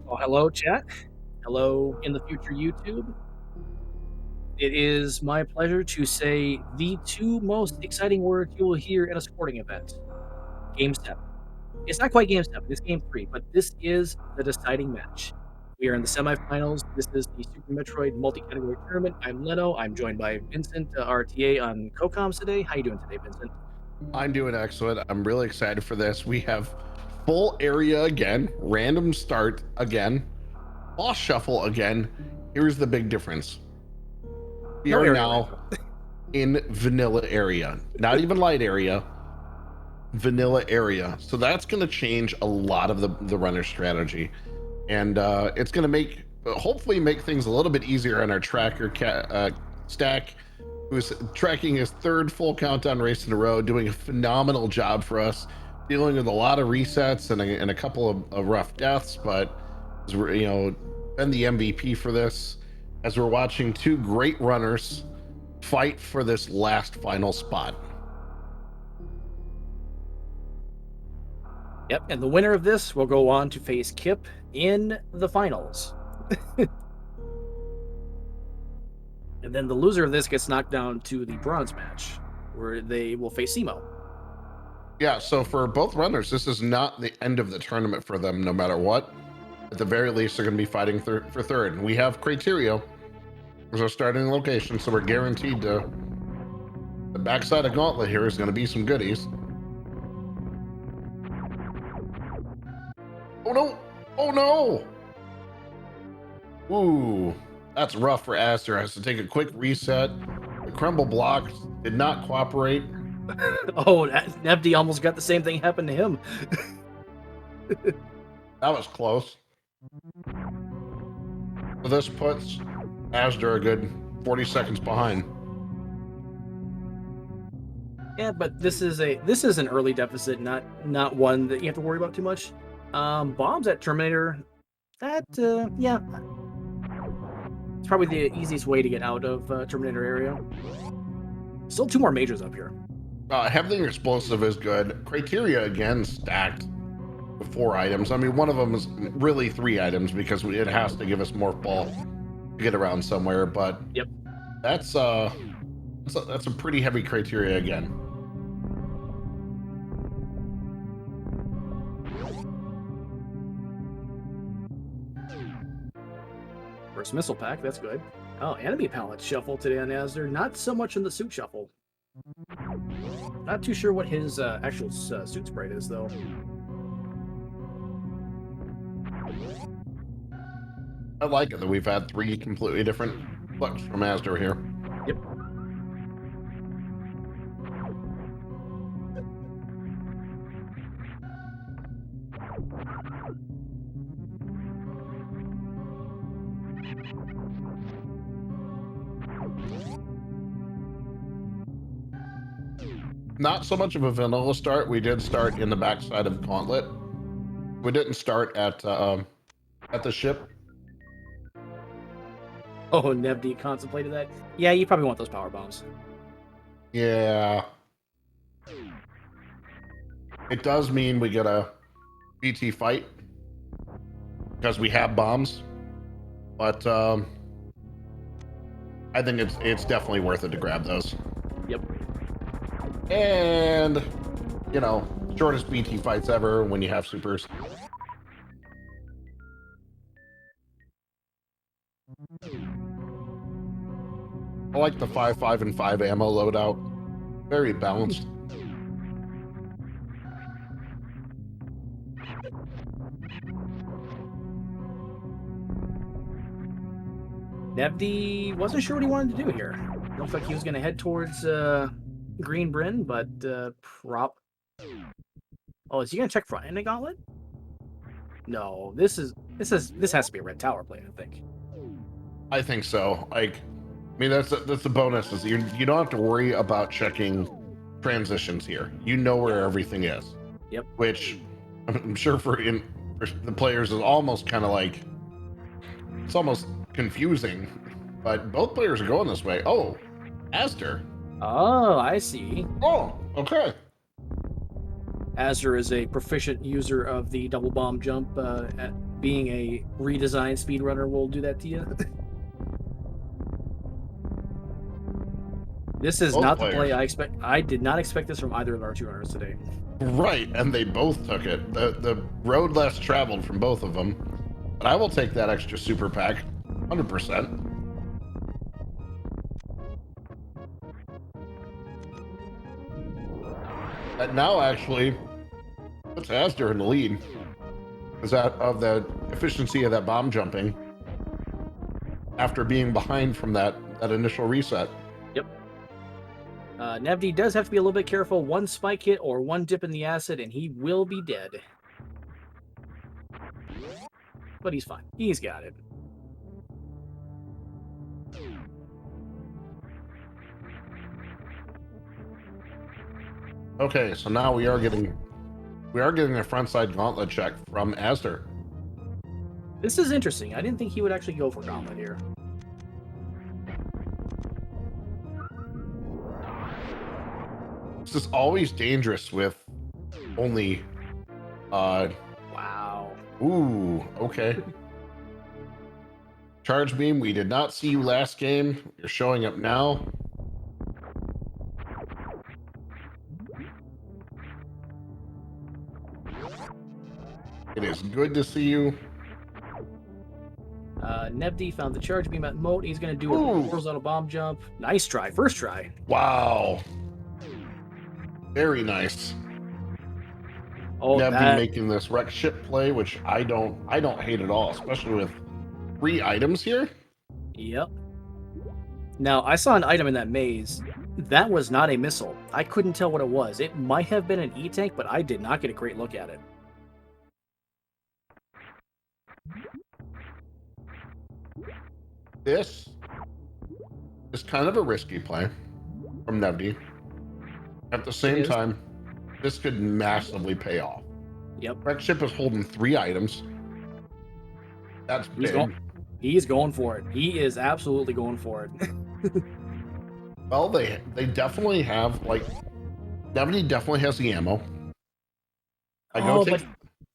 Well, hello, chat. Hello, in the future, YouTube. It is my pleasure to say the two most exciting words you will hear in a sporting event. Game 7. It's not quite Game 7, it's Game 3, but this is the deciding match. We are in the semifinals. This is the Super Metroid multi-category tournament. I'm Leno. I'm joined by Vincent, RTA on co-coms today. How you doing today, Vincent? I'm doing excellent. I'm really excited for this. We have full area again, random start again, boss shuffle again. Here's the big difference. We No are area now random. in vanilla area, not even light area, vanilla area. So that's going to change a lot of the runner strategy. And it's going to hopefully make things a little bit easier on our tracker stack, who's tracking his third full countdown race in a row, doing a phenomenal job for us, dealing with a lot of resets and a couple of rough deaths, but as we're, been the MVP for this, as we're watching two great runners fight for this last final spot. Yep, and the winner of this will go on to face Kip in the finals. And then the loser of this gets knocked down to the bronze match, where they will face Simo. Yeah, so for both runners, this is not the end of the tournament for them, no matter what. At the very least, they're going to be fighting for third. And we have criteria as our starting location, so we're guaranteed to. The backside of Gauntlet here is going to be some goodies. Oh no! Oh no! Ooh, that's rough for Aster. Has to take a quick reset. The crumble block did not cooperate. Oh, Nevdi almost got the same thing happen to him. That was close. So this puts Asder a good 40 seconds behind. Yeah, but this is an early deficit, not one that you have to worry about too much. Bombs at Terminator, yeah, it's probably the easiest way to get out of Terminator area. Still two more majors up here. Having explosive is good. Criteria again stacked with 4 items. I mean, one of them is really 3 items because it has to give us more fall to get around somewhere. But yep, that's a pretty heavy criteria again. First missile pack, that's good. Oh, enemy palette shuffle today on Azder. Not so much in the suit shuffle. Not too sure what his actual suit sprite is, though. I like it that we've had 3 completely different looks from Asder here. Yep. Not so much of a vanilla start. We did start in the backside of the Gauntlet. We didn't start at the ship. Oh, Nevdi contemplated that. Yeah, you probably want those power bombs. Yeah. It does mean we get a BT fight because we have bombs, but I think it's definitely worth it to grab those. Yep. And shortest BT fights ever when you have supers. I like the 5, 5, and 5 ammo loadout. Very balanced. Nevdi wasn't sure what he wanted to do here. Looks like he was going to head towards Green Bryn, but prop. Oh, is he going to check front ending gauntlet? No, this has to be a red tower play, I think. I think so. I mean, that's the bonus is you don't have to worry about checking transitions here. You know where everything is. Yep. Which I'm sure for the players is almost kind of like it's almost confusing, but both players are going this way. Oh, Asder. Oh, I see. Oh, okay. Azder is a proficient user of the double bomb jump. Being a redesigned speedrunner will do that to you. This is Both not the play players. I expect. I did not expect this from either of our two runners today. Right, and they both took it. The road less traveled from both of them. But I will take that extra super pack, 100%. That now actually puts Asder in the lead. Is that of the efficiency of that bomb jumping after being behind from that initial reset. Yep. Nevdi does have to be a little bit careful. One spike hit or one dip in the acid, and he will be dead. But he's fine. He's got it. Okay, so now we are getting a frontside gauntlet check from Asder. This is interesting. I didn't think he would actually go for gauntlet here. This is always dangerous with only Wow. ooh, okay. Charge beam, we did not see you last game. You're showing up now. It is good to see you. Nevdi found the charge beam at moat. He's going to do Ooh. a horizontal bomb jump. Nice try. First try. Wow. Very nice. Oh, Nevdi making this wreck ship play, which I don't hate at all, especially with 3 items here. Yep. Now, I saw an item in that maze. That was not a missile. I couldn't tell what it was. It might have been an E-tank, but I did not get a great look at it. This is kind of a risky play from Nevdi. At the same time, this could massively pay off. Yep. Wreck ship is holding 3 items. That's big. He's going for it. He is absolutely going for it. Well, they definitely have, like, Nevdi definitely has the ammo. But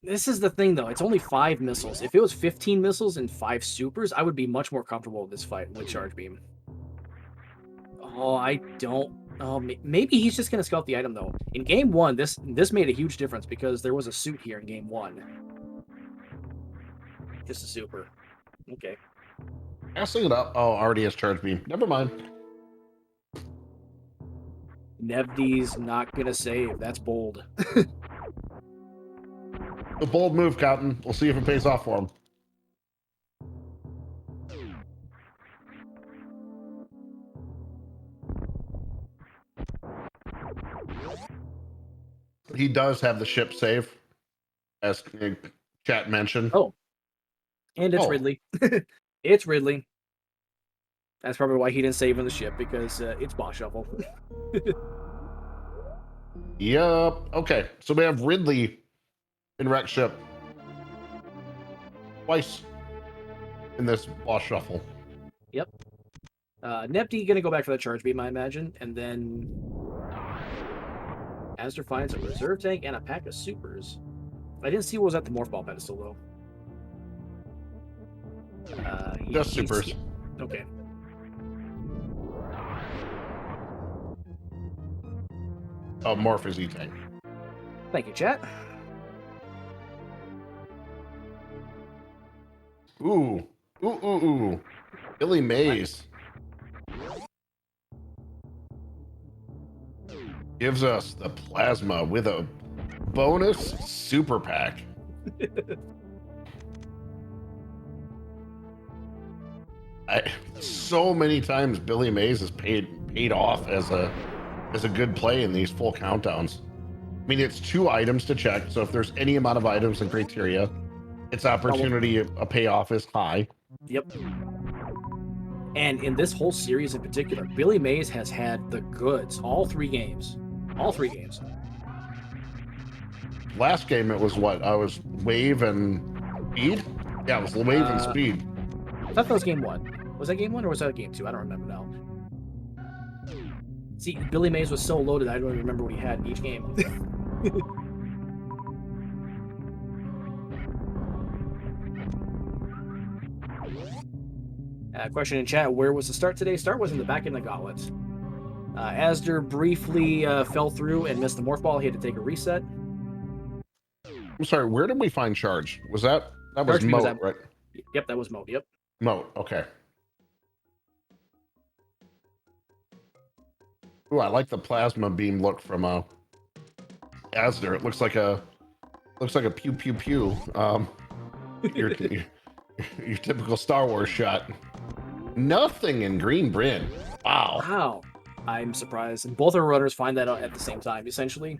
this is the thing, though. It's only 5 missiles. If it was 15 missiles and 5 supers, I would be much more comfortable with this fight with charge beam. Oh, I don't. Oh, maybe he's just gonna scout the item though. In game 1, this made a huge difference because there was a suit here in game 1. Just a super. Okay. Passing it up. Oh, already has charge beam. Never mind. Nevdi's not gonna save. That's bold. A bold move, Cotton. We'll see if it pays off for him. He does have the ship save, as chat mentioned. Oh. And it's Ridley. It's Ridley. That's probably why he didn't save on the ship, because it's boss shuffle. Yep. Okay, so we have Ridley in wreck ship twice in this boss shuffle. Yep. Nevdi gonna go back for that charge beam, I imagine, and then Azder finds a reserve tank and a pack of supers. I didn't see what was at the morph ball pedestal though. Just supers. Okay. Oh, morph is E-tank. Thank you, chat. Ooh. Ooh. Billy Mays gives us the plasma with a bonus super pack. So many times Billy Mays has paid off as a good play in these full countdowns. I mean, it's 2 items to check, so if there's any amount of items and criteria, its opportunity a payoff is high. Yep. And in this whole series in particular, Billy Mays has had the goods all 3 games. All 3 games. Last game, it was what? I was wave and speed? Yeah, it was wave and speed. I thought that was game 1. Was that game 1 or was that game 2? I don't remember now. See, Billy Mays was so loaded, I don't even remember what he had in each game. Question in chat: where was the start today? Start was in the back in the gauntlet. Azder briefly fell through and missed the morph ball. He had to take a reset. I'm sorry, where did we find Charge? Was that was Charge B was Moat, at. right? Yep, that was Moat. Yep. Moat, okay. Ooh, I like the plasma beam look from Azder. It looks like a pew pew pew. Your your typical Star Wars shot. Nothing in Green Bryn. Wow. Wow. I'm surprised. And both our runners find that out at the same time, essentially.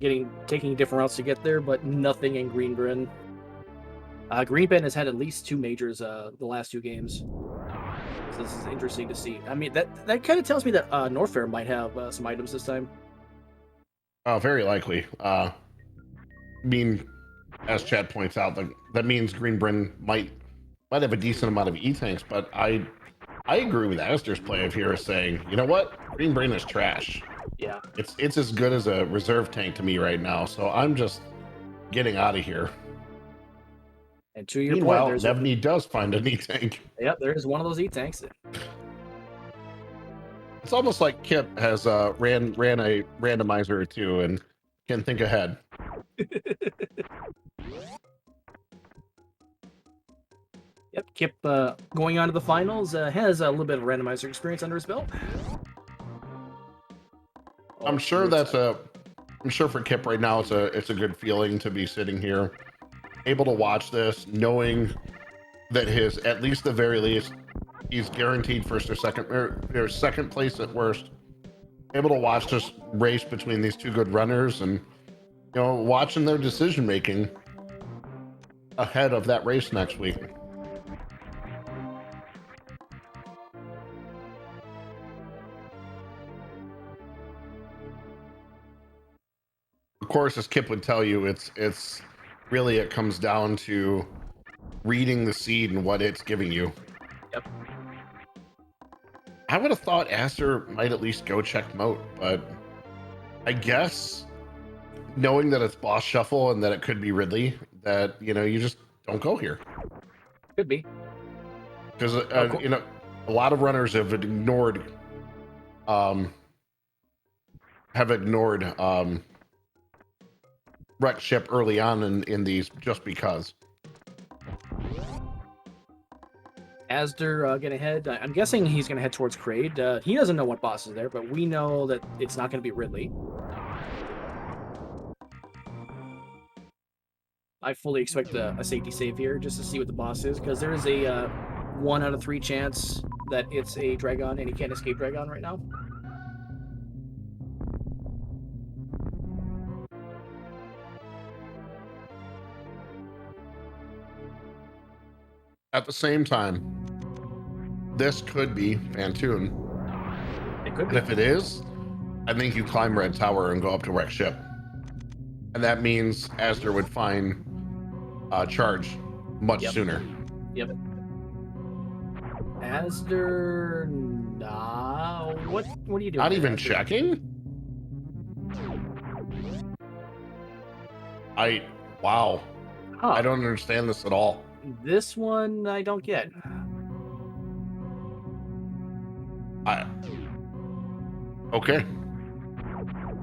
Taking different routes to get there, but nothing in Green Bryn. Green Bryn has had at least 2 majors the last 2 games. So this is interesting to see. I mean, that kind of tells me that Norfair might have some items this time. Very likely. I mean, as Chad points out, that means Green Bryn might have a decent amount of E-tanks, but I agree with Astor's play of here saying, you know what? Green Bryn is trash. Yeah. It's as good as a reserve tank to me right now, so I'm just getting out of here. And to your Meanwhile, point, Nevdi does find an E-tank. Yep, there's one of those E-tanks. It's almost like Kip has ran a randomizer or two and can think ahead. Yep, Kip going on to the finals has a little bit of randomizer experience under his belt. I'm sure I'm sure for Kip right now it's a good feeling to be sitting here, able to watch this, knowing that at least the very least, he's guaranteed first or second place at worst. Able to watch this race between these 2 good runners and watching their decision making ahead of that race next week. Of course, as Kip would tell you, it's really, it comes down to reading the seed and what it's giving you. Yep. I would have thought Aster might at least go check Moat, but I guess knowing that it's boss shuffle and that it could be Ridley, that you just don't go here. Could be. Because a lot of runners have ignored wreck ship early on in these just because. Asder get ahead. I'm guessing he's going to head towards Kraid. He doesn't know what boss is there, but we know that it's not going to be Ridley. I fully expect a safety save here just to see what the boss is, because there is a 1 out of 3 chance that it's a Dragon, and he can't escape Dragon right now. At the same time, this could be Fantoon. It could And be. if it is, I think you climb Red Tower and go up to wreck ship. And that means Asder would find Charge much sooner. Yep. Asder, nah. What are you doing? Not even Asder? checking? Wow. Huh. I don't understand this at all. This one I don't get. Okay.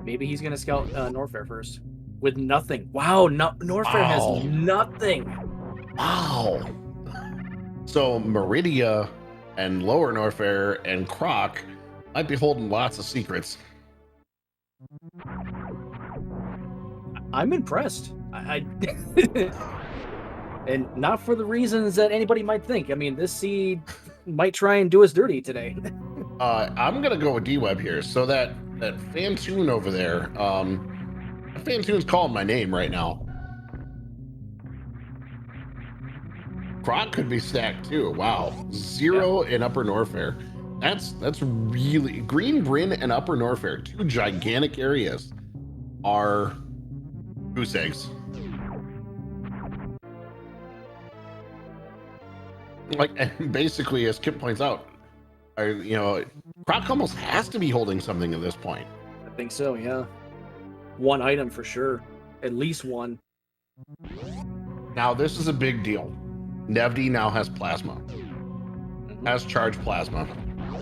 Maybe he's gonna scout Norfair first with nothing. Wow, Norfair has nothing. Wow. So Meridia and Lower Norfair and Croc might be holding lots of secrets. I'm impressed. I and not for the reasons that anybody might think. I mean, this seed might try and do us dirty today. I'm gonna go with D-Web here. So that Fantoon over there, Fantoon's calling my name right now. Croc could be stacked too. Wow, 0 in Upper Norfair. That's really Green Bryn and Upper Norfair, 2 gigantic areas, are goose eggs. Like, and basically, as Kip points out, Croc almost has to be holding something at this point. I think so, yeah. 1 item for sure. At least 1. Now, this is a big deal. Nevdi now has plasma. has charged plasma.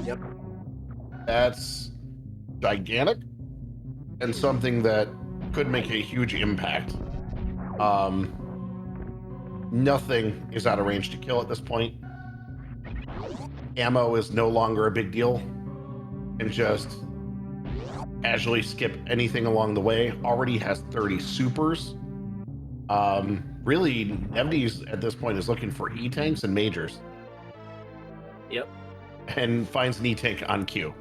Yep. That's gigantic and something that could make a huge impact. Nothing is out of range to kill at this point. Ammo is no longer a big deal, and just casually skip anything along the way. Already has 30 supers. Really, Nevdi's at this point is looking for E-tanks and majors. Yep. And finds an E-tank on cue.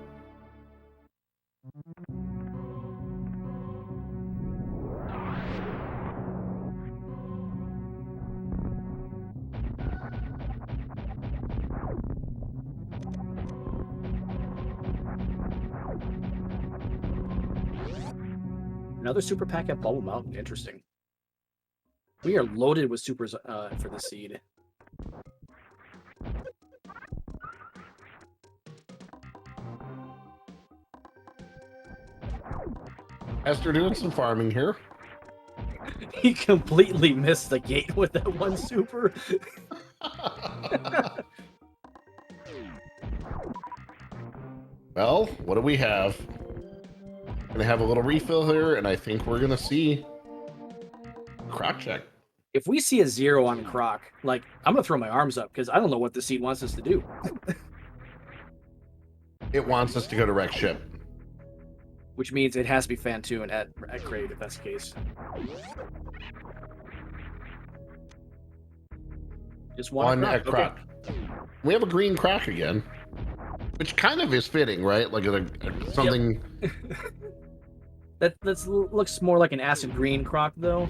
Another super pack at Bubble Mountain. Interesting. We are loaded with supers for the seed. Azder doing some farming here. He completely missed the gate with that one super. Well, what do we have? Gonna have a little refill here, and I think we're gonna see Croc check. If we see a 0 on Croc, like, I'm gonna throw my arms up because I don't know what the seed wants us to do. It wants us to go to wreck ship. Which means it has to be Fan 2 and at Crate if that's the case. Just one at Croc. Okay. We have a green Croc again, which kind of is fitting, right? Like something. Yep. that looks more like an acid green Croc though,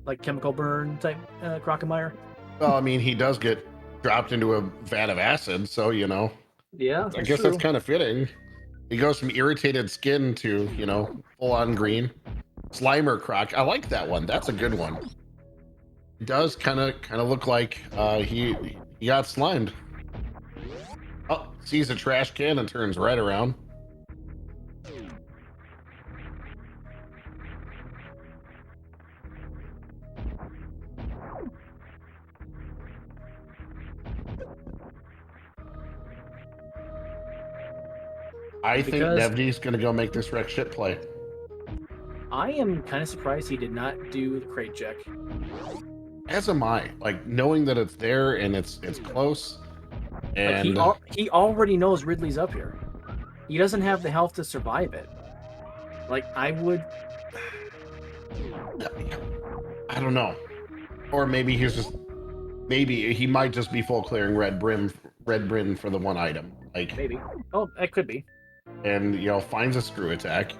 like chemical burn type Crocomire. Well, I mean, he does get dropped into a vat of acid, so you know. Yeah, I guess that's kind of fitting. He goes from irritated skin to, you know, full on green. Slimer Croc. I like that one. That's a good one. It does kind of look like he got slimed. Oh, sees a trash can and turns right around. I think Nevdi's going to go make this wreck ship play. I am kind of surprised he did not do the crate check. As am I. Like, knowing that it's there and it's close. And like he already knows Ridley's up here. He doesn't have the health to survive it. Like, I would... I don't know. Or maybe he's just... Maybe he might just be full clearing red brim for the one item. Like, maybe. Oh, that could be. And, you know, finds a screw attack.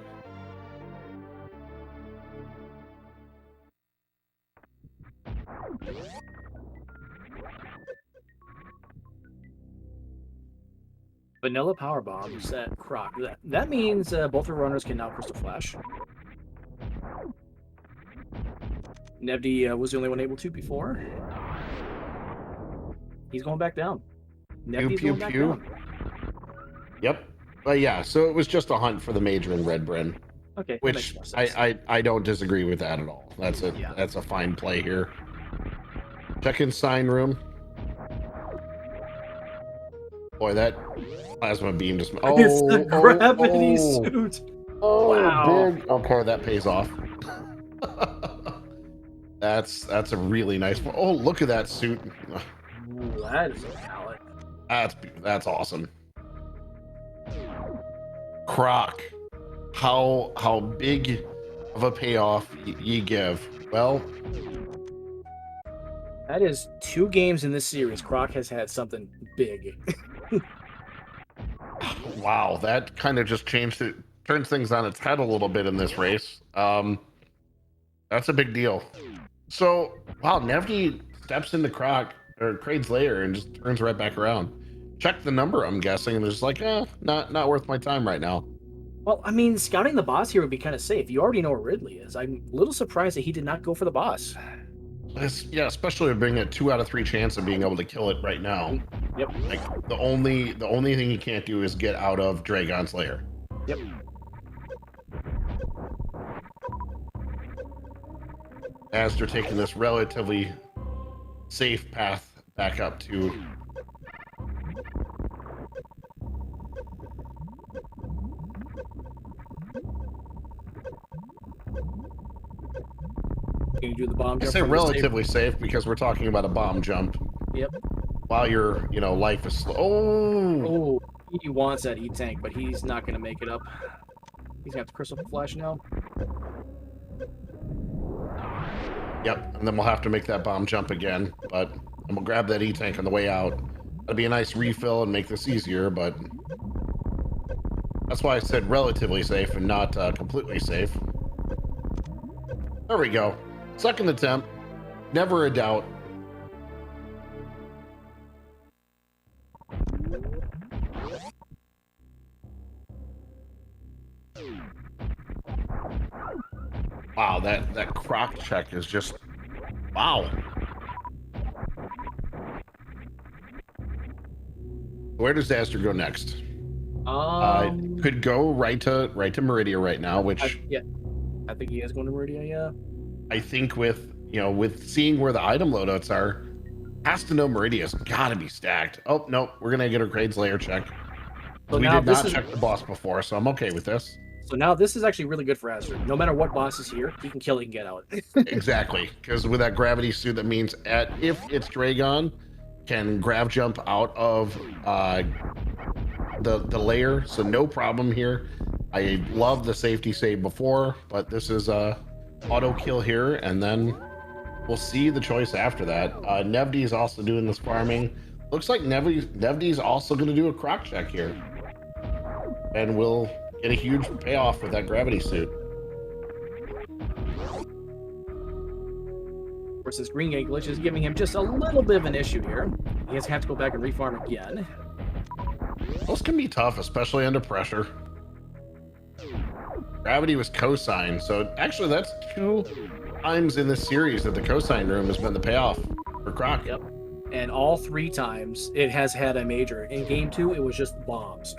Vanilla Power Bomb set Croc. That means both the runners can now Crystal Flash. Nevdi was the only one able to before. He's going back down. Nevdi's going back down. Yep. But yeah, so it was just a hunt for the major in Red Bryn. Okay. Which I don't disagree with that at all. That's a fine play here. Check in sign room. Boy, that plasma beam just it's the gravity suit. Oh wow. Big. Okay, that pays off. That's a really nice one. Oh, look at that suit. Ooh, that is a palette. That's awesome. Croc. How big of a payoff ye give? Well, that is 2 games in this series. Croc has had something big. Wow, that kind of just turns things on its head a little bit in this race. That's a big deal. So, wow, Nevdi steps into Croc or Kraid's lair and just turns right back around. Check the number, I'm guessing, and it's like, not worth my time right now. Well, I mean, scouting the boss here would be kind of safe. You already know where Ridley is. I'm a little surprised that he did not go for the boss. Yeah, especially being a 2 out of 3 chance of being able to kill it right now. Yep. Like the only thing he can't do is get out of Dragon's lair. Yep. As they're taking this relatively safe path back up to do the bomb I jump say from the safe. relatively safe because we're talking about a bomb jump Yep. while your, life is slow. Oh, Oh, he wants that E-tank, but he's not going to make it up. He's going to have to Crystal Flash now. yep. And then we'll have to make that bomb jump again. But I'm gonna grab that E-tank on the way out. That'd be a nice refill and make this easier. But that's why I said relatively safe and not completely safe. There we go. Second attempt. Never a doubt. Wow, that croc check is just wow. Where does Azder go next? Could go right to Meridia right now, which yeah, I think he is going to Meridia. Yeah. I think with with seeing where the item loadouts are, has to know Meridia's got to be stacked. Oh no, we're gonna get a grades layer check. So We now did this not is check the boss before, so I'm okay with this. so now this is actually really good for Azure. No matter what boss is here, he can kill it and get out. Exactly, because with that gravity suit, that means if it's Dragon, can grav jump out of the layer, so no problem here. I love the safety save before, but this is auto kill here, and then we'll see the choice after that. Nevdi is also doing this farming. Looks like Nevdi's also going to do a croc check here, and we'll get a huge payoff with that gravity suit. Of course, this green gate glitch is giving him just a little bit of an issue here. He has to have to go back and refarm again. Those can be tough, especially under pressure. Gravity was cosine, so actually that's 2 times in this series that the cosine room has been the payoff for Croc. Yep. And all 3 times it has had a major. In game 2, it was just bombs.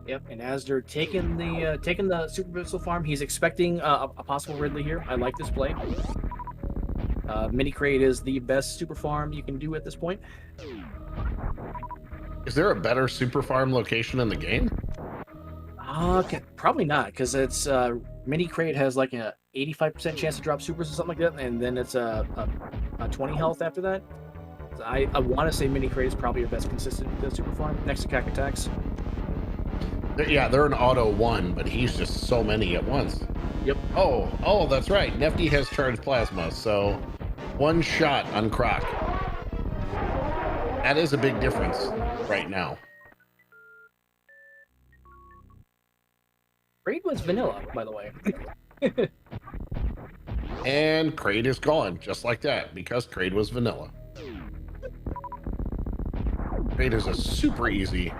Yep, and Azder taking the super missile farm. He's expecting a possible Ridley here. I like this play. Mini Crate is the best super farm you can do at this point. Is there a better super farm location in the game? Probably not, because it's Mini Crate has like a 85% chance to drop supers or something like that, and then it's a 20 health after that. So I want to say Mini Crate is probably your best consistent super farm next to Cack Attacks. Yeah, they're an auto 1, but he's just so many at once. Yep. Oh, that's right. Nevdi has charged plasma, so 1 shot on Croc. That is a big difference right now. Crate was vanilla, by the way. And Crate is gone, just like that, because Crate was vanilla. Crate is a super easy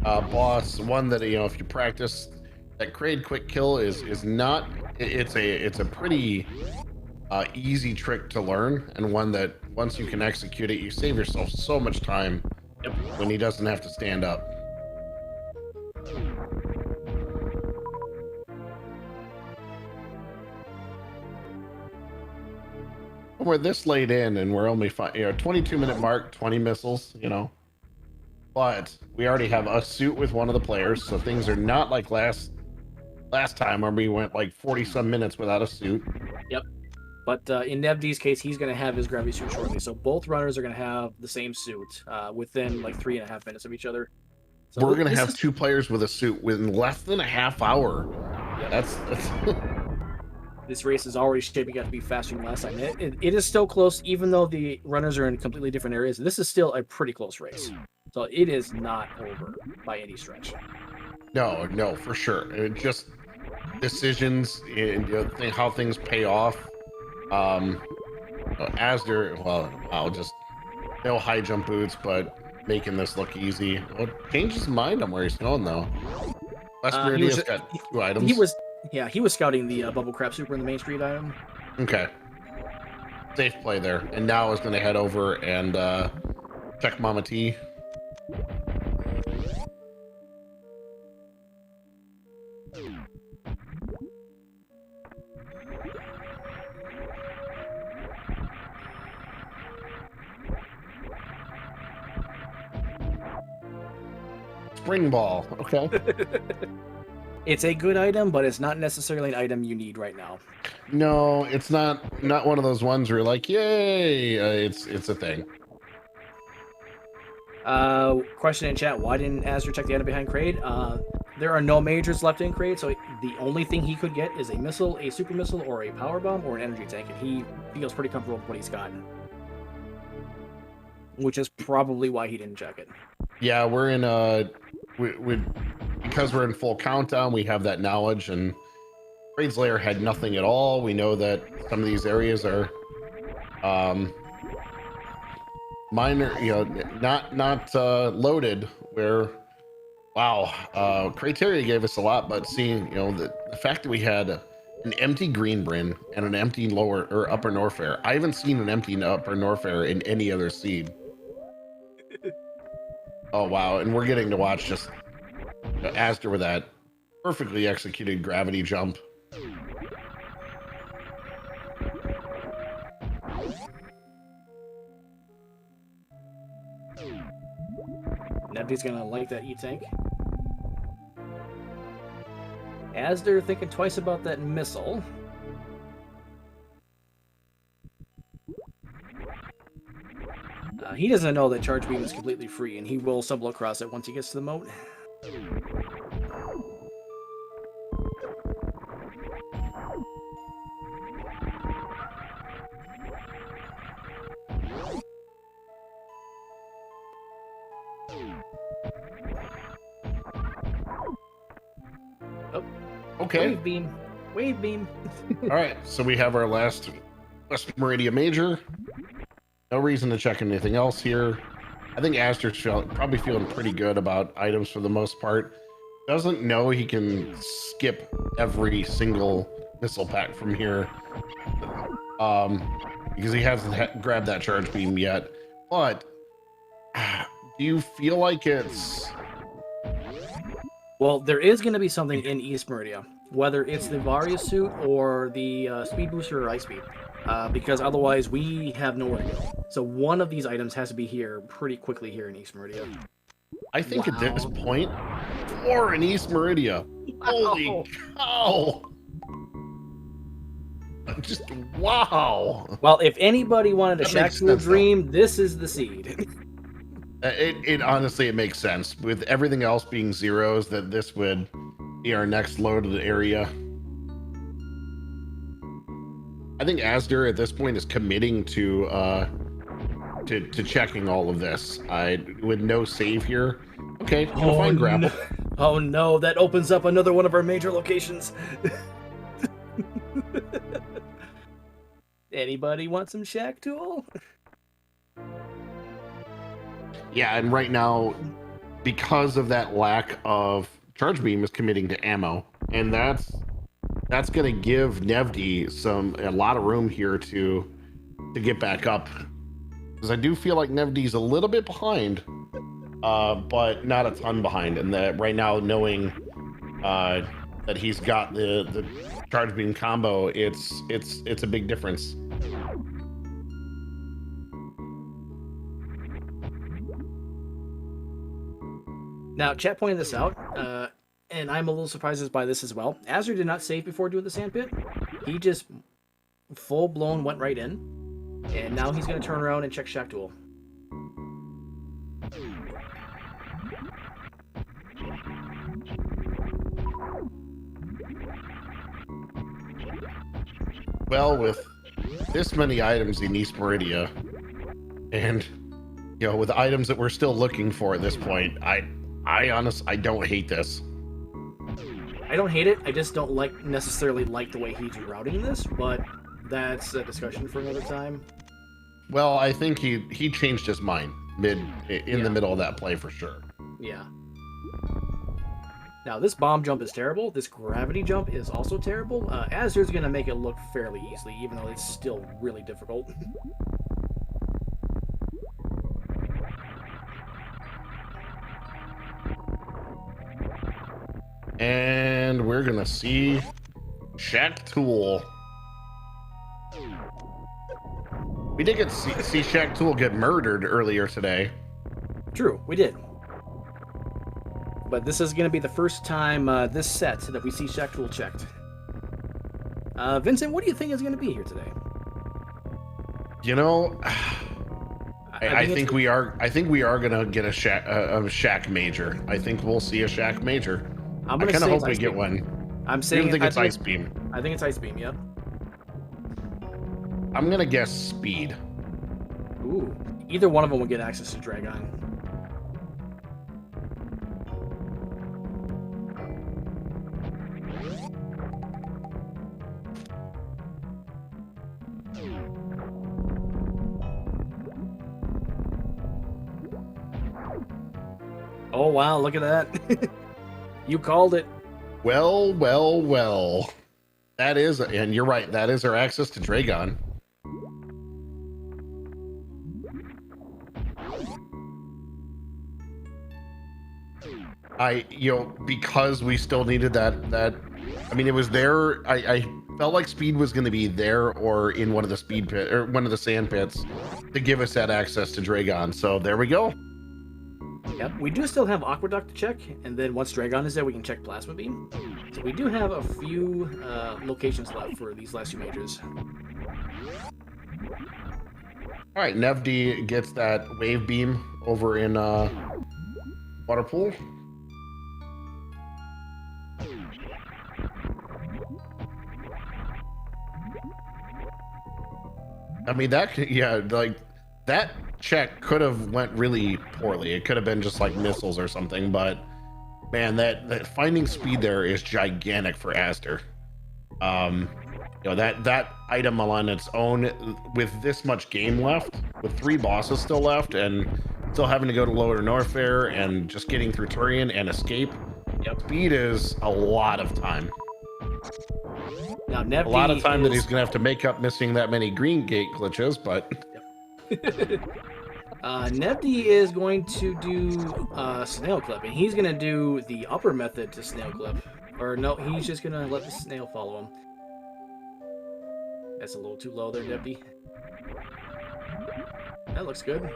boss, one that if you practice, that Crate quick kill is not. It's a pretty easy trick to learn, and one that once you can execute it, you save yourself so much time. Yep. When he doesn't have to stand up. We're this late in, and we're only 22-minute mark, 20 missiles, but we already have a suit with one of the players, so things are not like last time where we went like 40 some minutes without a suit. Yep. But in Nevdi's case, he's going to have his gravity suit shortly, so both runners are going to have the same suit within like 3.5 minutes of each other. So we're going to have 2 players with a suit within less than a half hour. Yep. That's This race is already shaping up to be faster than last time. It is still close, even though the runners are in completely different areas. This is still a pretty close race. So it is not over by any stretch. No, for sure. It just decisions and how things pay off. Azder, I'll just no high jump boots, but making this look easy. Well, changed his mind on where he's going though. West Meridia's got 2 items. He was scouting the bubble crab super in the main street item. Okay. Safe play there. And now is going to head over and check Mama T. Spring ball. Okay. It's a good item, but it's not necessarily an item you need right now. No, it's not one of those ones where you're like, yay! It's a thing. Question in chat: why didn't Azure check the item behind Kraid? There are no majors left in Kraid, so the only thing he could get is a missile, a super missile, or a power bomb, or an energy tank, and he feels pretty comfortable with what he's got. Which is probably why he didn't check it. Yeah, we're in because we're in full countdown. We have that knowledge, and Kraid's Lair had nothing at all. We know that some of these areas are minor, not loaded. Where wow, criteria gave us a lot, but seeing the fact that we had an empty green Bryn and an empty lower or upper Norfair. I haven't seen an empty upper Norfair in any other seed. Oh wow, and we're getting to watch just Azder with that perfectly executed gravity jump. Nevdi's gonna like that E-tank. Azder thinking twice about that missile. He doesn't know that Charge Beam is completely free, and he will stumble across it once he gets to the moat. Oh, okay. Wave beam. Wave beam. All right, so we have our last West Meridia Major. No reason to check anything else here. I think Azder's probably feeling pretty good about items for the most part. Doesn't know he can skip every single missile pack from here, because he hasn't grabbed that charge beam yet. But do you feel like it's... Well, there is going to be something in East Meridia, whether it's the Varia suit or the speed booster or ice speed, because otherwise we have nowhere to go. So one of these items has to be here pretty quickly here in East Meridia. I think at this point, 4 in East Meridia. Holy cow! Just wow. Well, if anybody wanted a Shack Tool dream, this is the seed. It honestly, it makes sense with everything else being zeros that this would be our next loaded area. I think Azder at this point is committing to checking all of this. With no save here. Okay, we'll find grapple. No. Oh no, that opens up another one of our major locations. Anybody want some Shack Tool? Yeah, and right now, because of that lack of charge beam, is committing to ammo, and that's going to give Nevdi a lot of room here to get back up, because I do feel like Nevdi's a little bit behind, but not a ton behind, and that right now, knowing that he's got the charge beam combo, it's a big difference. Now, chat pointed this out, and I'm a little surprised by this as well. Azure did not save before doing the sandpit. He just full-blown went right in, and now he's going to turn around and check Shack Tool. Well, with this many items in East Meridia, and with items that we're still looking for at this point, I don't hate this. I don't hate it. I just don't necessarily like the way he's routing this, but that's a discussion for another time. Well, I think he changed his mind in the middle of that play for sure. Yeah. Now, this bomb jump is terrible. This gravity jump is also terrible. Azur's going to make it look fairly easily, even though it's still really difficult. And we're going to see Shack Tool. We did get see Shack Tool get murdered earlier today. True, we did. but this is going to be the first time this set that we see Shack Tool checked. Vincent, what do you think is going to be here today? You know, I think think we are. I think we are gonna get a shack major. I think we'll see a shack major. I'm I gonna kind of say hope it's we Ice get Beam. one. I'm I saying think it's Ice Beam. I think it's Ice Beam. Yep. I'm gonna guess Speed. Ooh, either one of them will get access to Dragon. Oh wow, look at that. You called it. Well, well, well. That is, and you're right. That is our access to Dragon. Because we still needed that. I mean, it was there. I felt like Speed was going to be there or in one of the speed pit or one of the sand pits to give us that access to Dragon. So there we go. Yep, we do still have Aqueduct to check, and then once Dragon is there, we can check Plasma Beam. So we do have a few locations left for these last two majors. All right, Nevdi gets that wave beam over in Waterpool. I mean, that check could have went really poorly. It could have been just like missiles or something, but man, that finding Speed there is gigantic for Azder. That item on its own, with this much game left, with 3 bosses still left, and still having to go to Lower Norfair and just getting through Turian and escape. Yep. Speed is a lot of time. Now, Nevdi A lot of time that he's gonna have to make up missing that many green gate glitches, but Nevdi is going to do snail clip, and he's gonna do the upper method to snail clip. Or no, he's just gonna let the snail follow him. That's a little too low there, Nevdi. That looks good.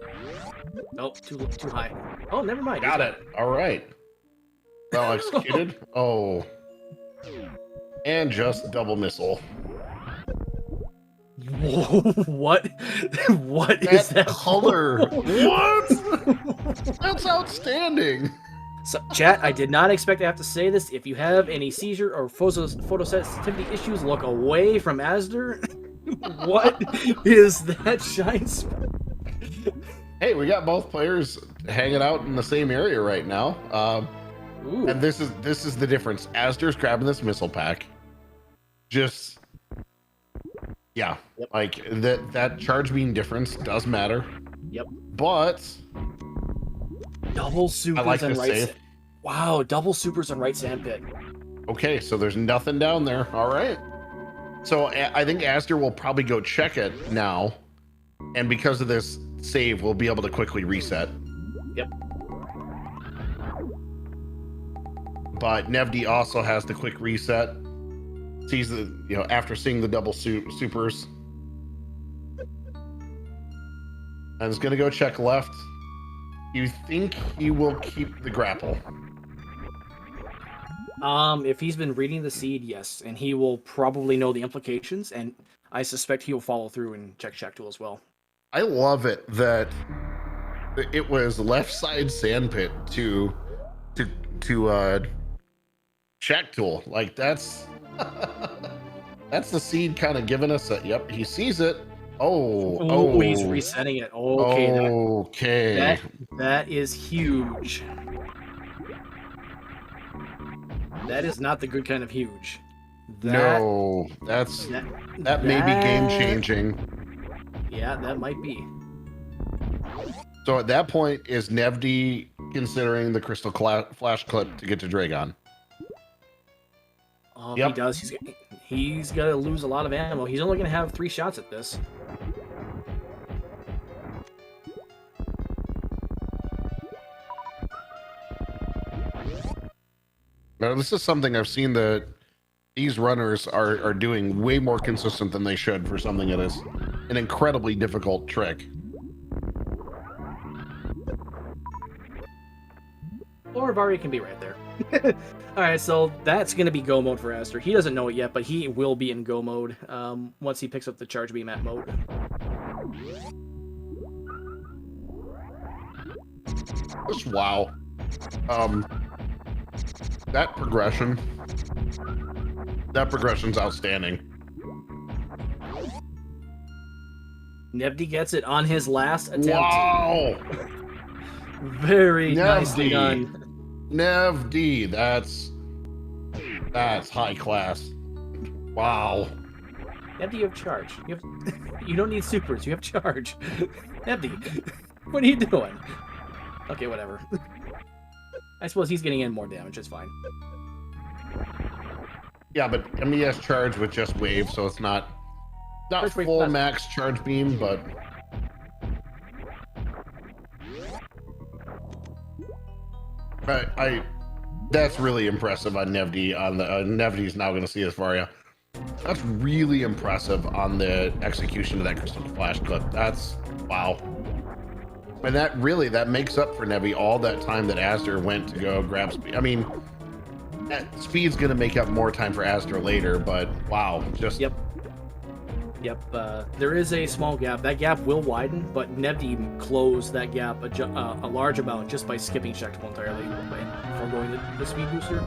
Nope, too high. Oh, never mind. got it. All right. Well executed. Oh. And just double missile. Whoa, what? What is that color? What? That's outstanding. So, chat, I did not expect to have to say this. If you have any seizure or photosensitivity issues, look away from Azder. What is that shine spot? Hey, we got both players hanging out in the same area right now. And this is the difference. Azder's grabbing this missile pack. Just yeah, yep. Like that charge beam difference does matter. Yep. But double supers and right. Wow, double supers and right sandpit. Okay, so there's nothing down there. All right. So I think Azder will probably go check it now, and because of this save, we'll be able to quickly reset. Yep. But Nevdi also has the quick reset. Sees the, after seeing the double supers. And is going to go check left. You think he will keep the grapple? If he's been reading the seed, yes. And he will probably know the implications, and I suspect he will follow through and check Shack Tool as well. I love it that it was left side sandpit to Shack Tool. Like that's the seed kind of giving us a yep, he sees it. Oh, he's resetting it. Okay. Okay. That is huge. That is not the good kind of huge. That may be game changing. Yeah, that might be. So at that point, is Nevdi considering the crystal flash clip to get to Dragon? Yep. He does. He's got to lose a lot of ammo. He's only going to have 3 shots at this. Now, this is something I've seen that these runners are doing way more consistent than they should for something that is an incredibly difficult trick. Or Vari can be right there. Alright, so that's going to be go mode for Azder. He doesn't know it yet, but he will be in go mode once he picks up the charge beam at mode. Just wow. That progression's outstanding. Nevdi gets it on his last attempt. Wow! Very nicely done. Nevdi, that's high class. Wow. Nevdi, you have charge. You don't need supers. You have charge. Nevdi, what are you doing? Okay, whatever. I suppose he's getting in more damage. It's fine. Yeah, but I mean, he has charge with just wave, so it's not full max charge beam, but that's really impressive on Nevdi. On the Nevdi's now going to see his Varia. That's really impressive on the execution of that Crystal Flash clip. That's wow. And that makes up for Nevdi all that time that Azder went to go grab speed. I mean, speed's going to make up more time for Azder later, but wow, just Yep. There is a small gap. That gap will widen, but Nevdi closed that gap a large amount just by skipping checkpoint entirely before going the speed booster.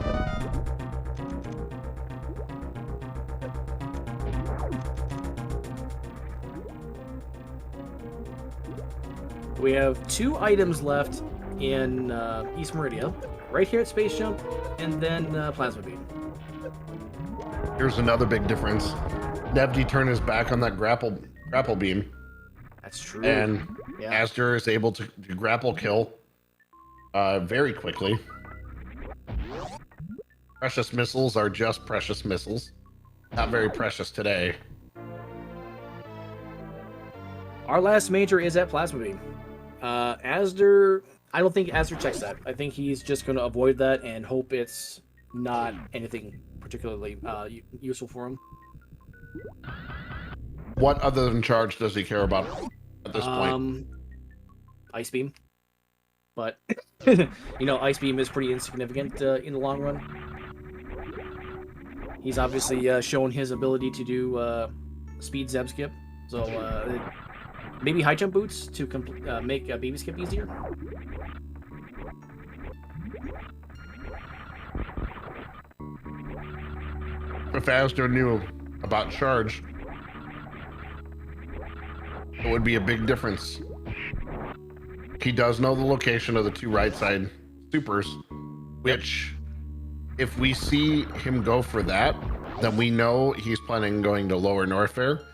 We have 2 items left in East Meridia, right here at Space Jump, and then Plasma Beam. Here's another big difference. Nevdi turned his back on that grapple beam. That's true. And yeah. Azder is able to grapple kill very quickly. Precious missiles are just precious missiles. Not very precious today. Our last major is at Plasma Beam. Azder, I don't think Azder checks that. I think he's just going to avoid that and hope it's not anything particularly useful for him. What other than charge does he care about at this point? Ice Beam. But, you know, Ice Beam is pretty insignificant in the long run. He's obviously shown his ability to do speed Zeb skip. So, maybe high jump boots to make a baby skip easier. If Azder knew about charge, it would be a big difference. He does know the location of the 2 right side supers, which if we see him go for that, then we know he's planning on going to Lower Norfair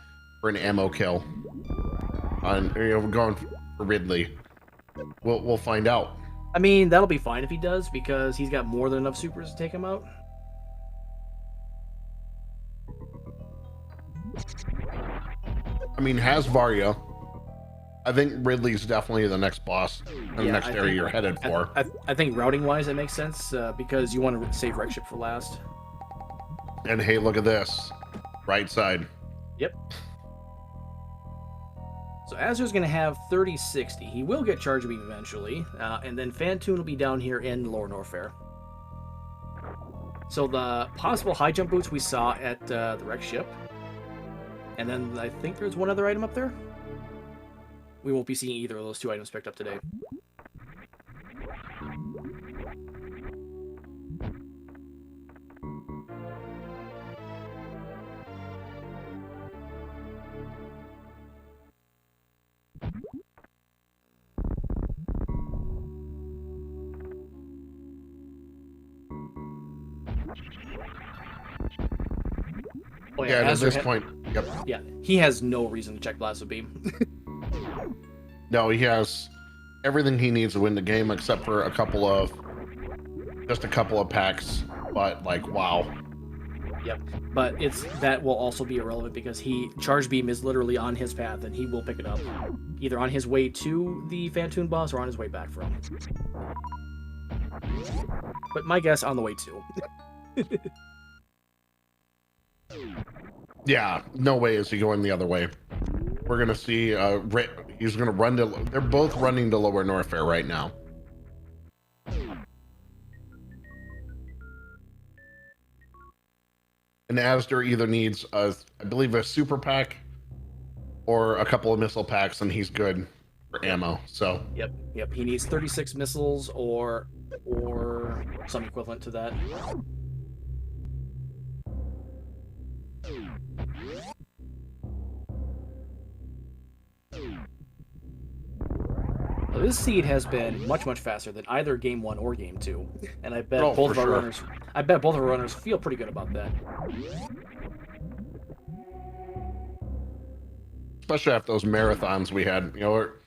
for an ammo kill. On going for Ridley. We'll find out. I mean, that'll be fine if he does, because he's got more than enough supers to take him out. I mean, has Varia. I think Ridley's definitely the next boss, the next area you're headed for. I think routing-wise, it makes sense, because you want to save Wreck Ship for last. And hey, look at this. Right side. Yep. So Azder's going to have 30-60. He will get Charge Beam eventually, and then Fantoon will be down here in Lower Norfair. So the possible high jump boots we saw at the Wreck Ship. And then I think there's one other item up there. We won't be seeing either of those 2 items picked up today. Oh, yeah, at this point, yep. Yeah, he has no reason to check Plasma Beam. No, he has everything he needs to win the game except for just a couple of packs. But like, wow. Yep, but that will also be irrelevant because Charge Beam is literally on his path and he will pick it up either on his way to the Fantoon boss or on his way back from. But my guess, on the way to. Yeah, no way is he going the other way. We're gonna see. He's gonna run to. They're both running to Lower Norfair right now. And azder either needs I believe a super pack or a couple of missile packs, and he's good for ammo. So Yep. He needs 36 missiles or some equivalent to that. So this seed has been much faster than either game 1 or game 2, and I bet oh, both for of our sure. runners. I bet both of our runners feel pretty good about that. Especially after those marathons we had, you know, or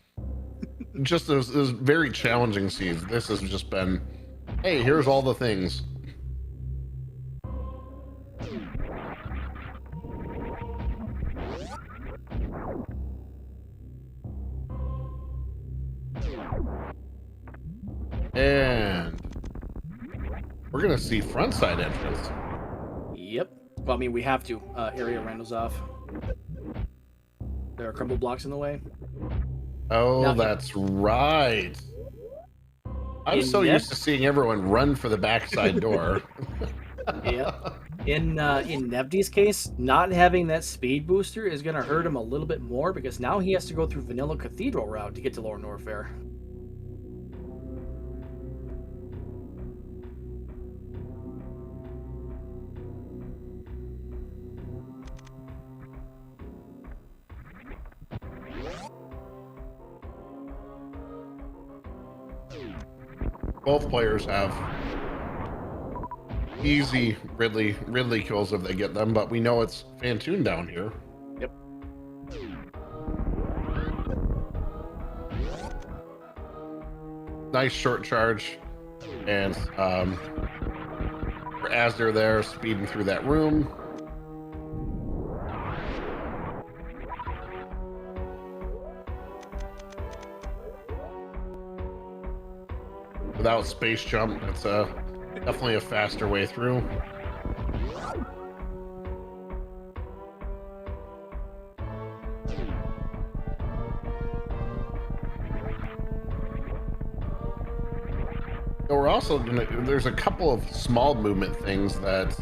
just those very challenging seeds. This has just been, hey, here's all the things. And we're gonna see front side entrance. Yep. Well, I mean, we have to. Area randos off. There are crumble blocks in the way. Oh, Now, that's right. I'm so used to seeing everyone run for the backside door. Yep. In Nevdi's case, not having that speed booster is going to hurt him a little bit more because now he has to go through Vanilla Cathedral route to get to Lower Norfair. Both players have easy Ridley kills if they get them, but we know it's Fantoon down here. Yep. Nice short charge, and as they're there speeding through that room. Without space jump, it's definitely a faster way through. We're also there's a couple of small movement things that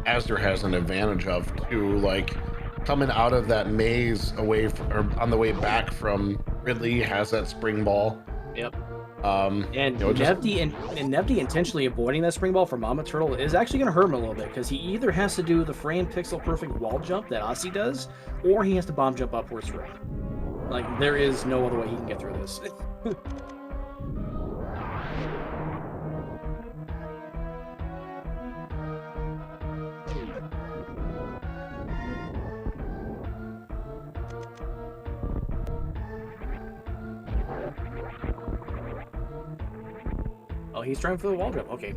azder has an advantage of too, like coming out of that maze away from, or on the way back from Ridley has that spring ball. Yep. And Nevdi intentionally avoiding that spring ball for Mama Turtle is actually going to hurt him a little bit because he either has to do the frame pixel perfect wall jump that Aussie does, or he has to bomb jump upwards through. Like, there is no other way he can get through this. Oh, he's trying for the wall jump. Okay.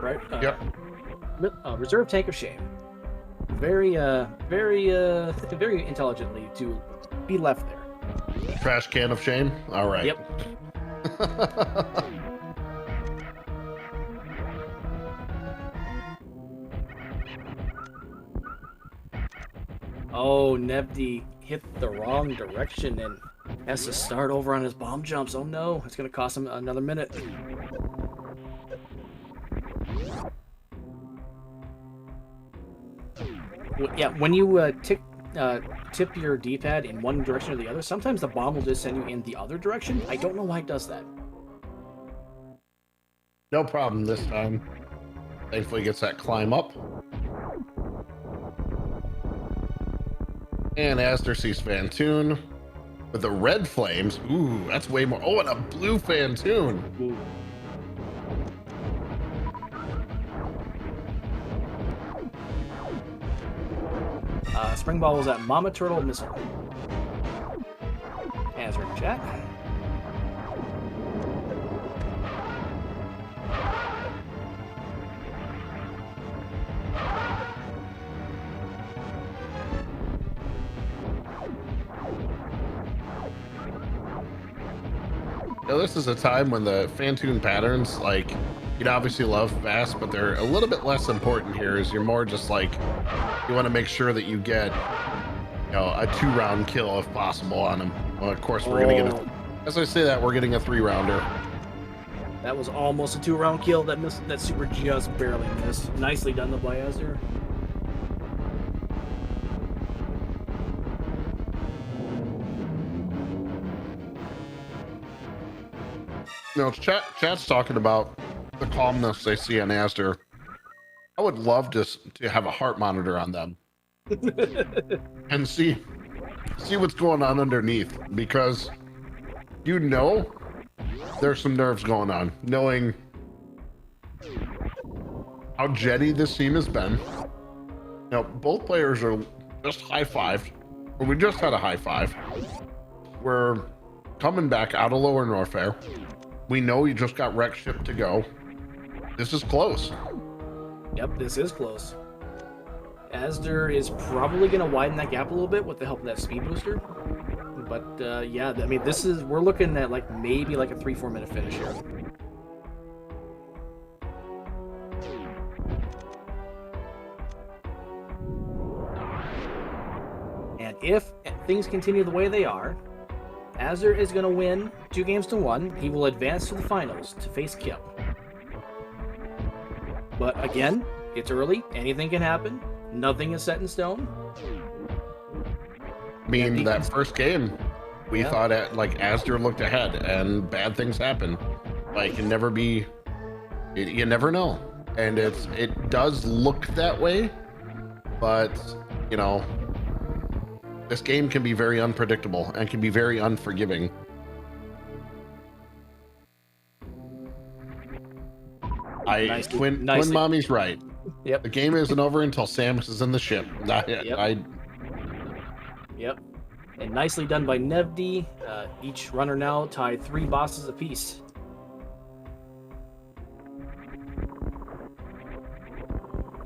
Right? Yep. Reserve Tank of Shame. Very intelligently to be left there. Trash can of shame. All right. Yep. Oh, Nevdi hit the wrong direction and has to start over on his bomb jumps. Oh no, it's going to cost him another minute. Yeah, when you tip your D-pad in one direction or the other, sometimes the bomb will just send you in the other direction. I don't know why it does that. No problem this time. Thankfully gets that climb up. And azder sees Fantoon with the red flames. Ooh, that's way more. Oh, and a blue Fantoon. Ooh. Spring ball was at Mama Turtle Missile. Answer in chat. Now, this is a time when the Fantoon patterns, like, you'd obviously love fast, but they're a little bit less important here, as you're more just like, you want to make sure that you get, you know, a 2-round kill if possible on him. Well, of course, we're going to get as I say that, we're getting a 3-rounder. That was almost a 2-round kill. That super just barely missed. Nicely done by azder. You know, chat's talking about the calmness they see on azder. I would love to have a heart monitor on them and see what's going on underneath, because you know there's some nerves going on, knowing how jetty this team has been. Now, both players are just high-fived, or we just had a high five. We're coming back out of Lower Norfair. We know you just got wreck shipped to go. This is close. Yep, this is close. azder is probably going to widen that gap a little bit with the help of that speed booster. But yeah, I mean, we're looking at like maybe like a 3-4 minute finish here. And if things continue the way they are, azder is going to win 2-1. He will advance to the finals to face Kip. But again, it's early. Anything can happen. Nothing is set in stone. I mean, that first game, we thought azder looked ahead, and bad things happen. Like, you never know. And it does look that way, but you know, this game can be very unpredictable and can be very unforgiving. Twin Mommy's right. Yep. The game isn't over until Samus is in the ship. Yep. And nicely done by Nevdi. Each runner now tied 3 bosses apiece.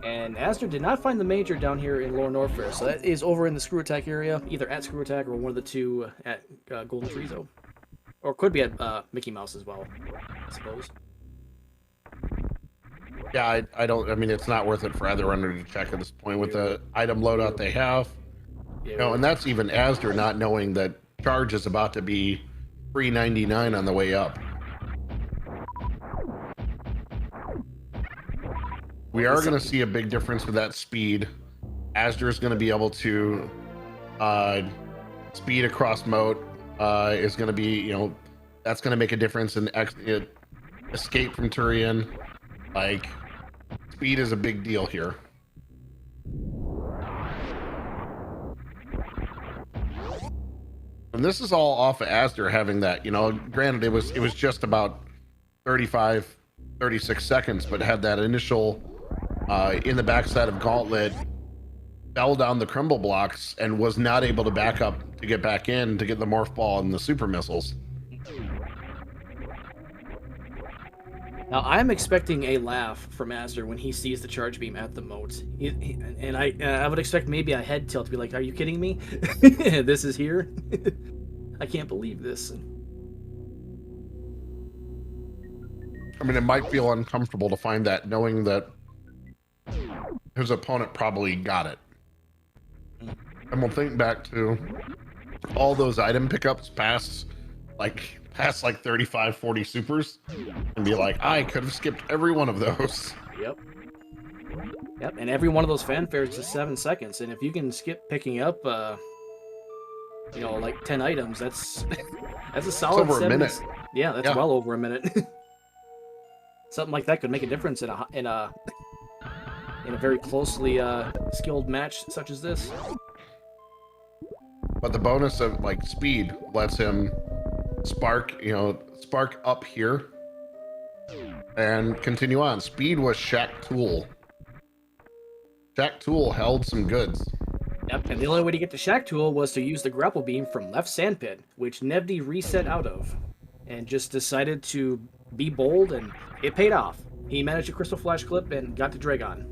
And azder did not find the major down here in Lower Norfair, so that is over in the Screw Attack area, either at Screw Attack or one of the two at Golden Frizo. Or could be at Mickey Mouse as well, I suppose. Yeah, I mean, it's not worth it for either runner to check at this point with the item loadout they have. You know, and that's even azder not knowing that charge is about to be $3.99 on the way up. We are going to see a big difference with that speed. azder is going to be able to speed across moat. Is going to be, you know, that's going to make a difference in escape from Turian. Like, speed is a big deal here. And this is all off of azder having that, you know, granted it was just about 36 seconds, but had that initial in the backside of Gauntlet, fell down the crumble blocks and was not able to back up to get back in to get the morph ball and the super missiles. Now, I'm expecting a laugh from azder when he sees the charge beam at the moat. And I would expect maybe a head tilt to be like, are you kidding me? This is here? I can't believe this. I mean, it might feel uncomfortable to find that, knowing that his opponent probably got it. And we'll think back to all those item pickups past like 35, 40 supers and be like, I could have skipped every one of those. Yep. And every one of those fanfares is 7 seconds. And if you can skip picking up, you know, like 10 items, that's a solid over 7. a minute. Yeah, that's well over a minute. Something like that could make a difference in a very closely skilled match such as this. But the bonus of like speed lets him spark up here and continue on. Speed was Shaq Tool. Shaq Tool held some goods. Yep, and the only way to get to Shaq Tool was to use the grapple beam from left sandpit, which Nevdi reset out of, and just decided to be bold, and it paid off. He managed a Crystal Flash clip and got to Dragon.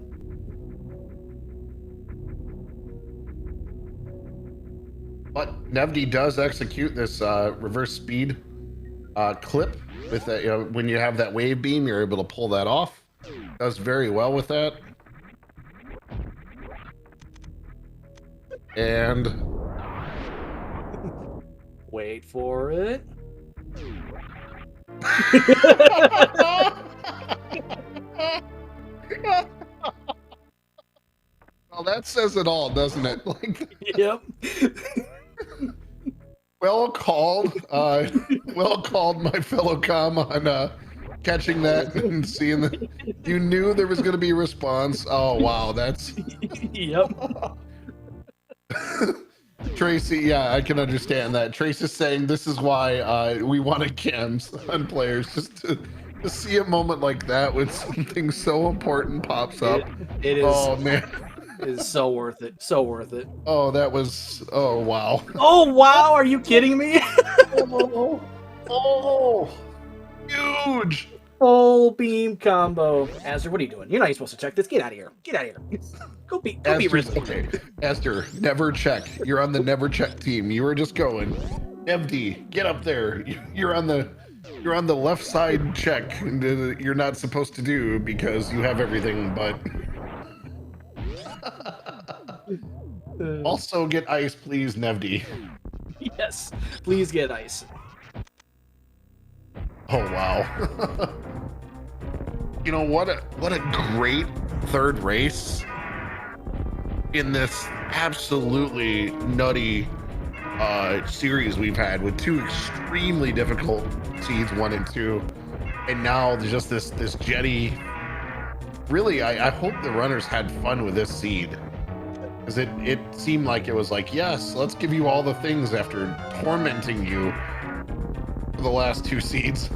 But Nevdi does execute this reverse speed clip with that. You know, when you have that wave beam, you're able to pull that off. Does very well with that. And wait for it. Well, that says it all, doesn't it? Like, Yep. well called, well called, my fellow com, on catching that and seeing that you knew there was going to be a response. Oh wow, that's Yep. Tracy. Yeah, I can understand that. Tracy's saying this is why we wanted cams on players, just to see a moment like that when something so important pops up. It is. Oh man. It is so worth it. So worth it. Oh, that was. Oh wow. Oh wow! Are you kidding me? Oh, oh, huge. Full beam combo. Azder, what are you doing? You're not even supposed to check this. Get out of here. Get out of here. Go beat Ridley. Okay, Esther, never check. You're on the never check team. You were just going. Nevdi, get up there. You're on the left side check. And you're not supposed to do because you have everything. But also get ice, please, Nevdi. Yes, please get ice. Oh wow. You know what a great third race in this absolutely nutty series we've had, with two extremely difficult seeds, 1 and 2, and now there's just this jetty. Really, I hope the runners had fun with this seed, because it seemed like it was like, yes, let's give you all the things after tormenting you for the last 2 seeds.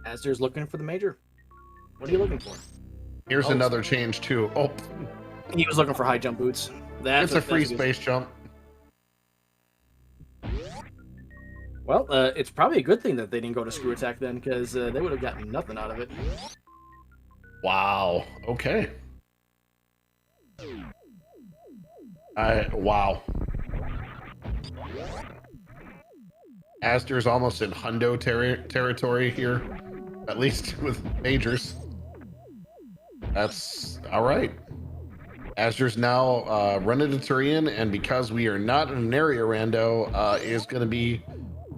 Azder's looking for the major. What are you looking for? Here's another change too. Oh, he was looking for high jump boots. It's a free space jump. Well, it's probably a good thing that they didn't go to screw attack then, because they would have gotten nothing out of it. Wow. Okay. Wow. Azder's almost in hundo territory here, at least with majors. That's all right. Azder's now running to Turian, and because we are not in an area rando, is going to be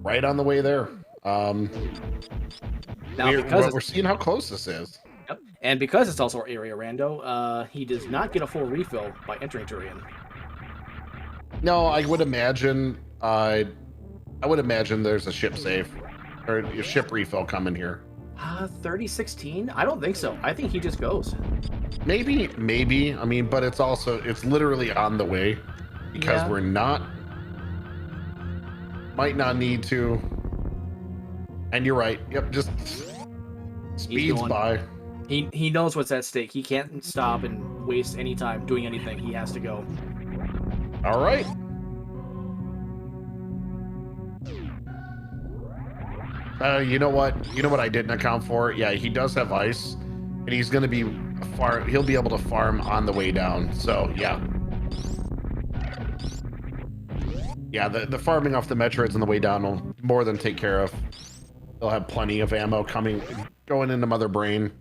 right on the way there. Now, we're seeing how close this is. Yep. And because it's also area rando, he does not get a full refill by entering Turian. No, I would imagine. I would imagine there's a ship save or a ship refill coming here. 3016? I don't think so. I think he just goes. Maybe. I mean, but it's literally on the way, because we're not. Might not need to. And you're right. Yep, just speeds by. He knows what's at stake. He can't stop and waste any time doing anything. He has to go. All right. You know what? I didn't account for? Yeah, he does have ice, and he's going to be he'll be able to farm on the way down. So, yeah. Yeah, the farming off the Metroids on the way down will more than take care of. They'll have plenty of ammo going into Mother Brain.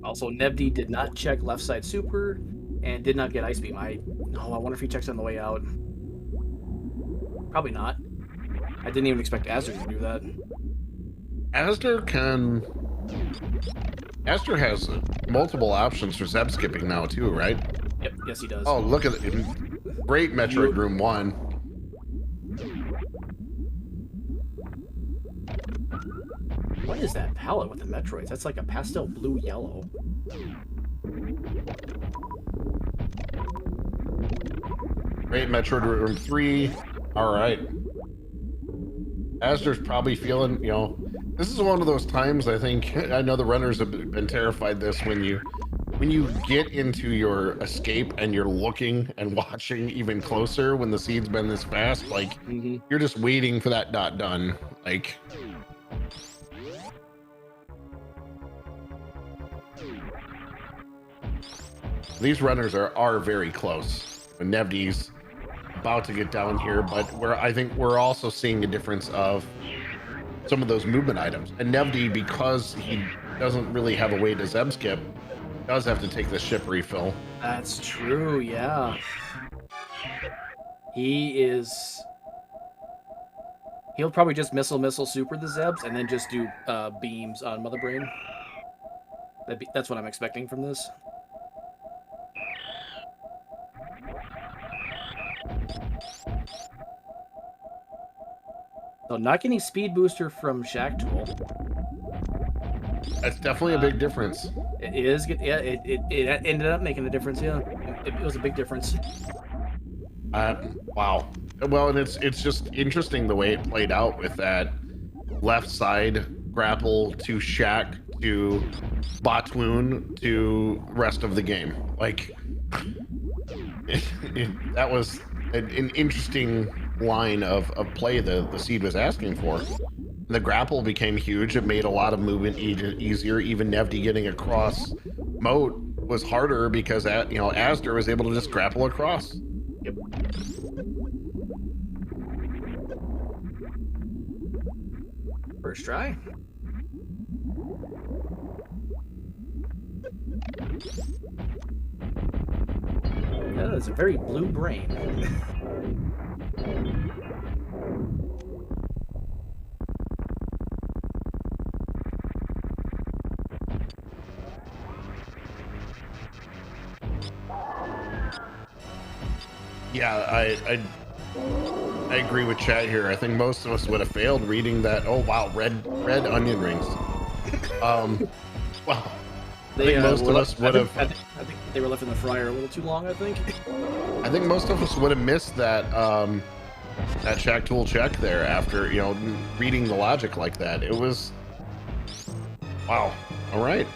Also, Nevdi did not check left side super and did not get Ice Beam. I wonder if he checks on the way out. Probably not. I didn't even expect Azder to do that. Azder has multiple options for Zeb skipping now too, right? Yep, yes he does. Oh, look at it. Great Metroid Room 1. What is that palette with the Metroids? That's like a pastel blue-yellow. Great Metroid Room 3. All right. Azder's probably feeling, this is one of those times, I think, I know the runners have been terrified this, when you get into your escape and you're looking and watching even closer when the seed's been this fast, like, you're just waiting for that dot done. Like, these runners are very close. Nevdi's about to get down here, but I think we're also seeing a difference of some of those movement items. And Nevdi, because he doesn't really have a way to Zeb skip, does have to take the ship refill. That's true, yeah. He'll probably just missile super the Zebs and then just do beams on Mother Brain. That's what I'm expecting from this. So not getting speed booster from Shack Tool. That's definitely a big difference. It is, yeah. It ended up making a difference. Yeah, it was a big difference. Wow. Well, and it's just interesting the way it played out with that left side grapple to Shack to Botwoon to rest of the game. Like that was an interesting line of play the seed was asking for. The grapple became huge. It made a lot of movement easier. Even Nevdi getting across moat was harder because Azder was able to just grapple across. Yep. First try. That is a very blue brain. Yeah, I agree with chat here. I think most of us would have failed reading that. Oh wow, red onion rings. Wow. I think most of us would have. I think they were left in the fryer a little too long. I think. I think most of us would have missed that that Shack Tool check there after reading the logic like that. It was wow. All right.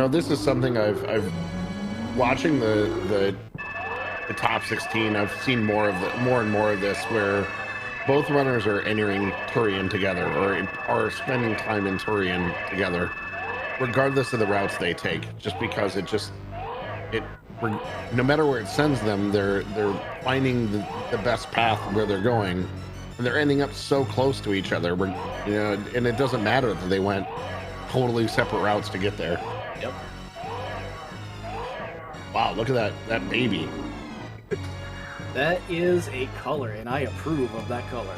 This is something I've watching the top 16. I've seen more and more of this where both runners are entering Turian together or are spending time in Turian together, regardless of the routes they take. Just because no matter where it sends them, they're finding the best path where they're going, and they're ending up so close to each other. And it doesn't matter that they went totally separate routes to get there. Yep. Wow, look at that baby. That is a color, and I approve of that color.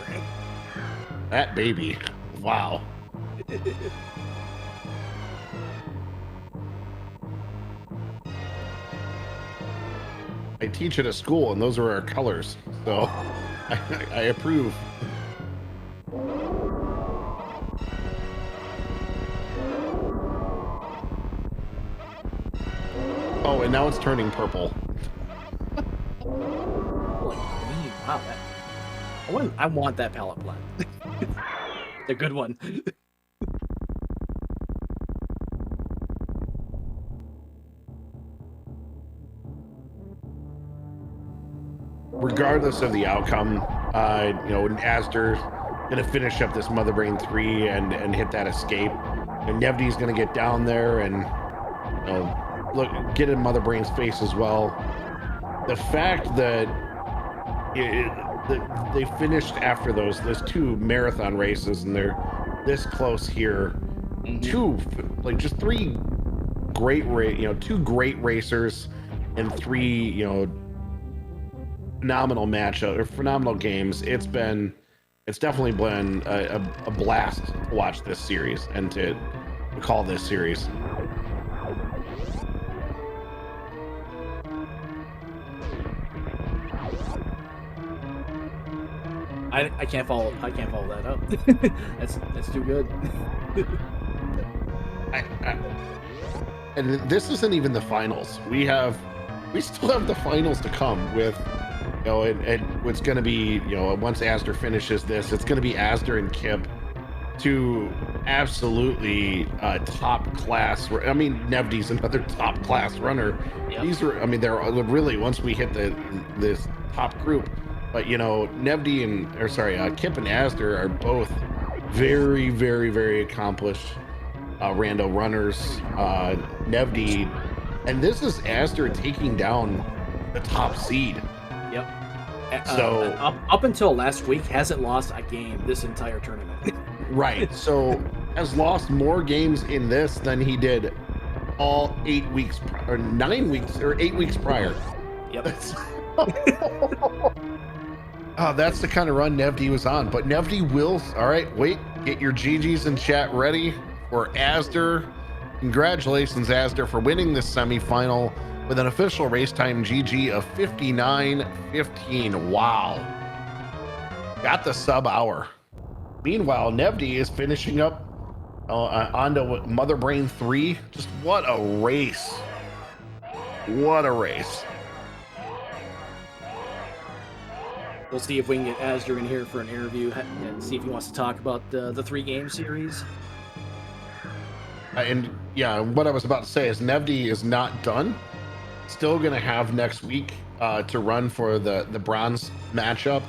That baby. Wow. I teach at a school, and those are our colors, so I approve. Oh, and now it's turning purple. Holy green. Wow, I want that palette blend. It's a good one. Regardless of the outcome, Azder's gonna finish up this Mother Brain 3 and hit that escape. And Nevdi's gonna get down there and get in Mother Brain's face as well. The fact that they finished after those two marathon races and they're this close here, just three great two great racers and three phenomenal games. It's definitely been a blast to watch this series and to call this series. I can't follow that up. That's too good. And this isn't even the finals. We still have the finals to come with, it's going to be, once Azder finishes this, it's going to be Azder and Kip, two absolutely top class. I mean, Nevdi's another top class runner. Yep. They're really, once we hit this top group. But Nevdi Kip and Asder are both very, very, very accomplished rando runners. Nevdi, and this is Asder taking down the top seed. Yep. So up until last week, hasn't lost a game this entire tournament. Right. So has lost more games in this than he did all 8 weeks or 9 weeks or 8 weeks prior. Yep. That's the kind of run Nevdi was on. But Nevdi will. All right, wait. Get your GGs in chat ready for Asder. Congratulations, Asder, for winning this semifinal with an official race time GG of 59:15. Wow. Got the sub hour. Meanwhile, Nevdi is finishing up onto Mother Brain 3. Just what a race. What a race. We'll see if we can get Asder in here for an interview and see if he wants to talk about the 3-game series. And yeah, what I was about to say is Nevdi is not done. Still going to have next week to run for the bronze matchup.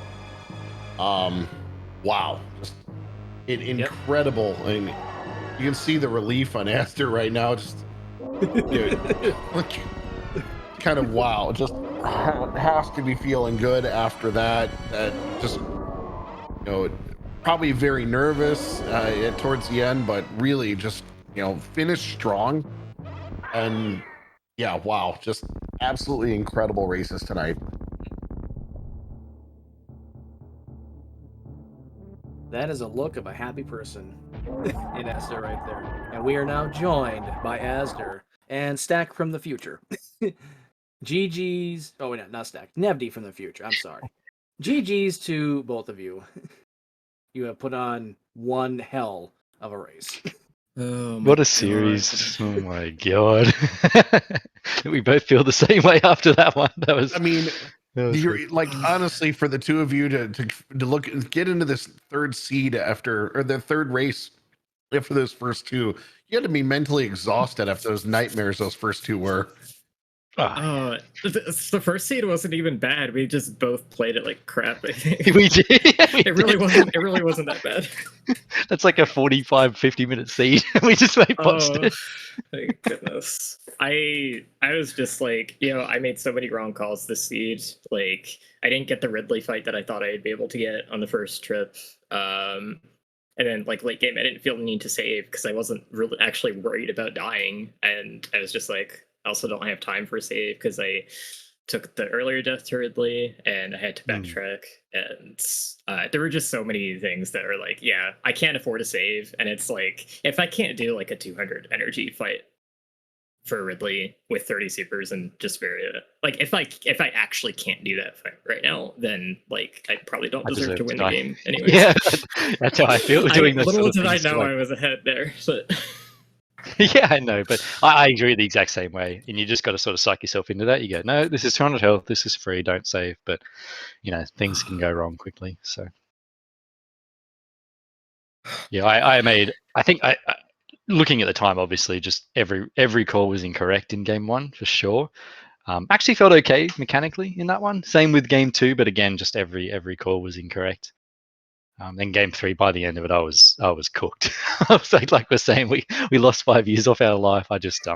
Wow. Just incredible. I mean, you can see the relief on Asder right now. Just kind of wow. Just has to be feeling good after that. Just probably very nervous towards the end, but really just finished strong. And yeah, wow, just absolutely incredible races tonight. That is a look of a happy person in Asder right there. And we are now joined by Asder and Stack from the future. GG's. Oh, wait, not Stack. Nevdi from the future. I'm sorry. GG's to both of you. You have put on one hell of a race. Oh what a series. Oh my god. We both feel the same way after that one. That was you're like, honestly, for the two of you to get into this third seed or the third race after those first two, you had to be mentally exhausted after those nightmares those first two were. The first seed wasn't even bad. We just both played it like crap, I think. We did. It really wasn't that bad. That's like a 45-50 minute seed. We just botched it. Thank goodness. I was just like, I made so many wrong calls this seed. Like, I didn't get the Ridley fight that I thought I'd be able to get on the first trip. And then like late game, I didn't feel the need to save because I wasn't really actually worried about dying. And I was just like, I also don't have time for a save because I took the earlier death to Ridley and I had to backtrack. And there were just so many things that are like, yeah, I can't afford a save. And it's like, if I can't do like a 200 energy fight for Ridley with 30 supers and just like if I actually can't do that fight right now, then like I probably don't deserve to win the game anyway. Yeah, that's how I feel doing this. Little did I know I was ahead there, but yeah, I know, but I agree the exact same way. And you just got to sort of psych yourself into that. You go, no, this is 200 health. This is free. Don't save. But, things can go wrong quickly. So, yeah, I think looking at the time, obviously, just every call was incorrect in game one, for sure. Actually felt okay mechanically in that one. Same with game two, but again, just every call was incorrect. Then game three, by the end of it, I was cooked. I was like we're saying, we lost 5 years off our life. I just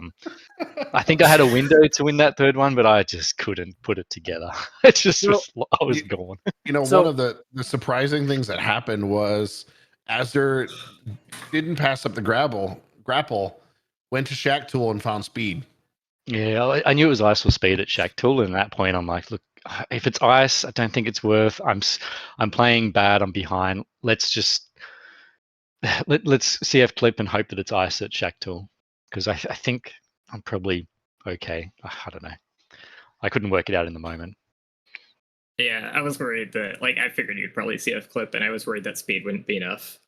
I think I had a window to win that third one, but I just couldn't put it together. It just I was gone. One of the surprising things that happened was Azder didn't pass up the grapple, went to Shack Tool and found speed. Yeah, I knew it was ice or speed at Shack Tool, and at that point, I'm like, look, if it's ice, I don't think it's worth. I'm playing bad. I'm behind. Let's just let's CF clip and hope that it's ice at Shack Tool, because I think I'm probably okay. I don't know. I couldn't work it out in the moment. Yeah, I was worried that I figured you'd probably CF clip, and I was worried that speed wouldn't be enough.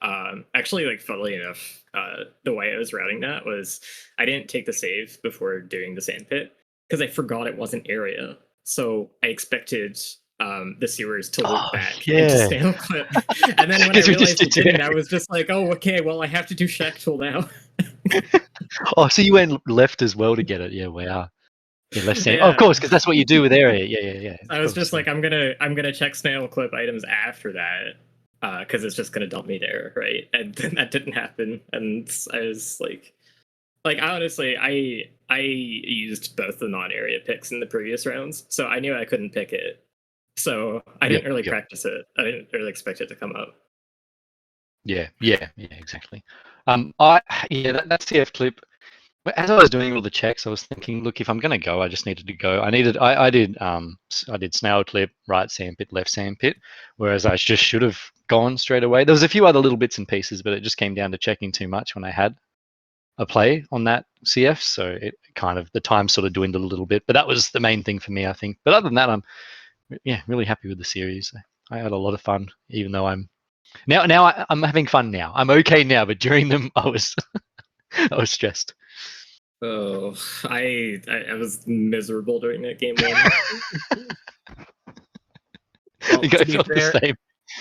Actually, funnily enough, the way I was routing that was I didn't take the save before doing the sandpit because I forgot it wasn't area. So I expected the sewers to loop back and to stay on clip. And then when I realized it didn't, I was just like, oh, okay, well, I have to do Shack Tool now. Oh, so you went left as well to get it. Yeah, wow. Yeah, left sand. Oh, of Yeah. course, because that's what you do with area. Yeah. I was just like, I'm gonna check snail clip items after that, because it's just gonna dump me there, right? And then that didn't happen, and I was like honestly, I used both the non-area picks in the previous rounds, so I knew I couldn't pick it. So I didn't really practice it. I didn't really expect it to come up. Yeah, exactly. That CF clip. As I was doing all the checks, I was thinking, look, if I'm going to go, I just needed to go. I did snail clip, right sandpit, left sandpit, whereas I just should have gone straight away. There was a few other little bits and pieces, but it just came down to checking too much when I had a play on that CF. So it kind of the time sort of dwindled a little bit. But that was the main thing for me, I think. But other than that, I'm really happy with the series. I had a lot of fun, even though I'm having fun now. I'm okay now, but during them I was I was stressed. Oh, I was miserable during that game one. Well, I felt the same.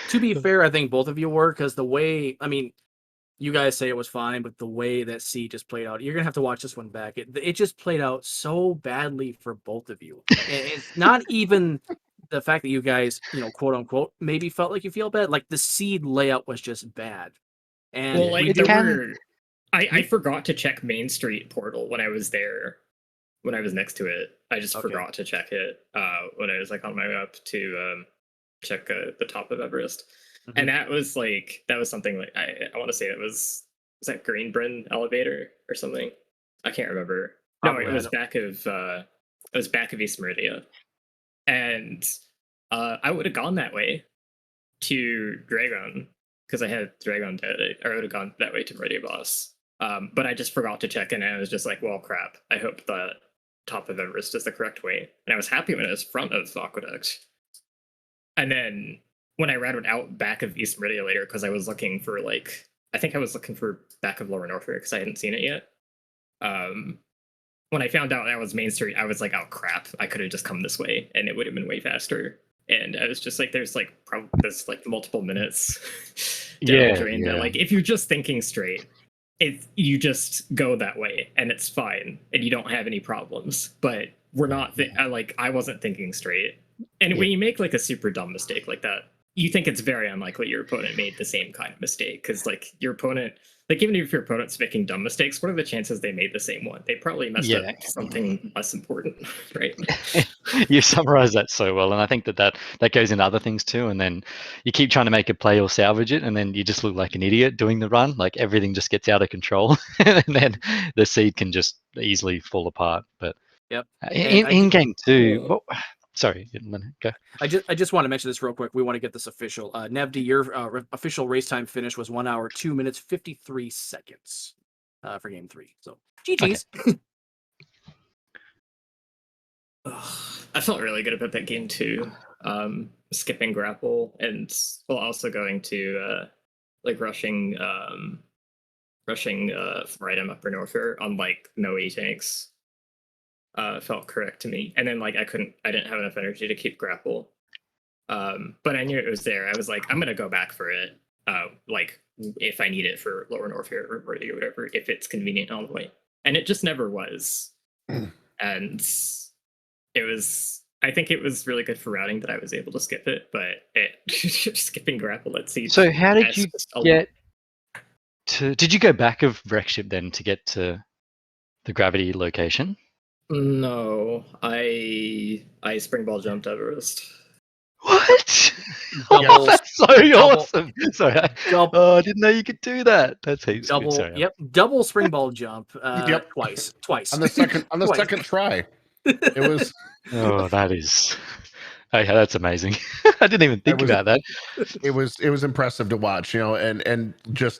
To be fair, I think both of you were, because the way, I mean, you guys say it was fine, but the way that C just played out, you're gonna have to watch this one back. It just played out so badly for both of you. And it's not even the fact that you guys, quote unquote, maybe felt like you feel bad. Like the seed layout was just bad. And Well, like can- I forgot to check Main Street portal when I was there, when I was next to it. I just forgot to check it when I was like on my way up to check the top of Everest. Mm-hmm. And that was something like I want to say was that Greenbryn elevator or something. I can't remember. Probably, no, it was back of East Meridia, and I would have gone that way to Dragon because I had Dragon dead, or I would have gone that way to Meridia Boss. But I just forgot to check, and I was just like, well, crap. I hope the top of Everest is the correct way. And I was happy when it was front of Aqueduct. And then when I routed out back of East Meridia later, because I was looking for I think I was looking for back of Lower Norfolk because I hadn't seen it yet. When I found out that was Main Street, I was like, oh crap, I could have just come this way and it would have been way faster. And I was just like, there's multiple minutes down the drain that, like, if you're just thinking straight, you just go that way and it's fine and you don't have any problems. But we're not I wasn't thinking straight. And when you make like a super dumb mistake like that, you think it's very unlikely your opponent made the same kind of mistake, because like your opponent, like even if your opponent's making dumb mistakes, what are the chances they made the same one? They probably messed up something less important, right? You summarize that so well, and I think that goes into other things too. And then you keep trying to make a play or salvage it, and then you just look like an idiot doing the run. Like everything just gets out of control, and then the seed can just easily fall apart. But in game two, sorry, go. I just want to mention this real quick. We want to get this official. Nevdi, your official race time finish was 1 hour 2 minutes 53 seconds for game 3. So GG's. Okay. I felt really good about that game too. Skipping grapple and also going to rushing right on Upper Norfair on like no E tanks. Felt correct to me, and then I didn't have enough energy to keep grapple, but I knew it was there. I was like, I'm gonna go back for it, if I need it for Lower Norfair or whatever, if it's convenient on the way, and it just never was. And I think it was really good for routing that I was able to skip it, but skipping grapple, let's see. So how did you get to? Did you go back of Wreckship then to get to the gravity location? No, I springball jumped Everest. What? Oh, that's so awesome! Sorry, I didn't know you could do that. That's heaps double. Good. Sorry. Yep, double springball jump. Twice on the second try. It was. Oh, that is. Oh, yeah, that's amazing. I didn't even think about that. It was impressive to watch, and just.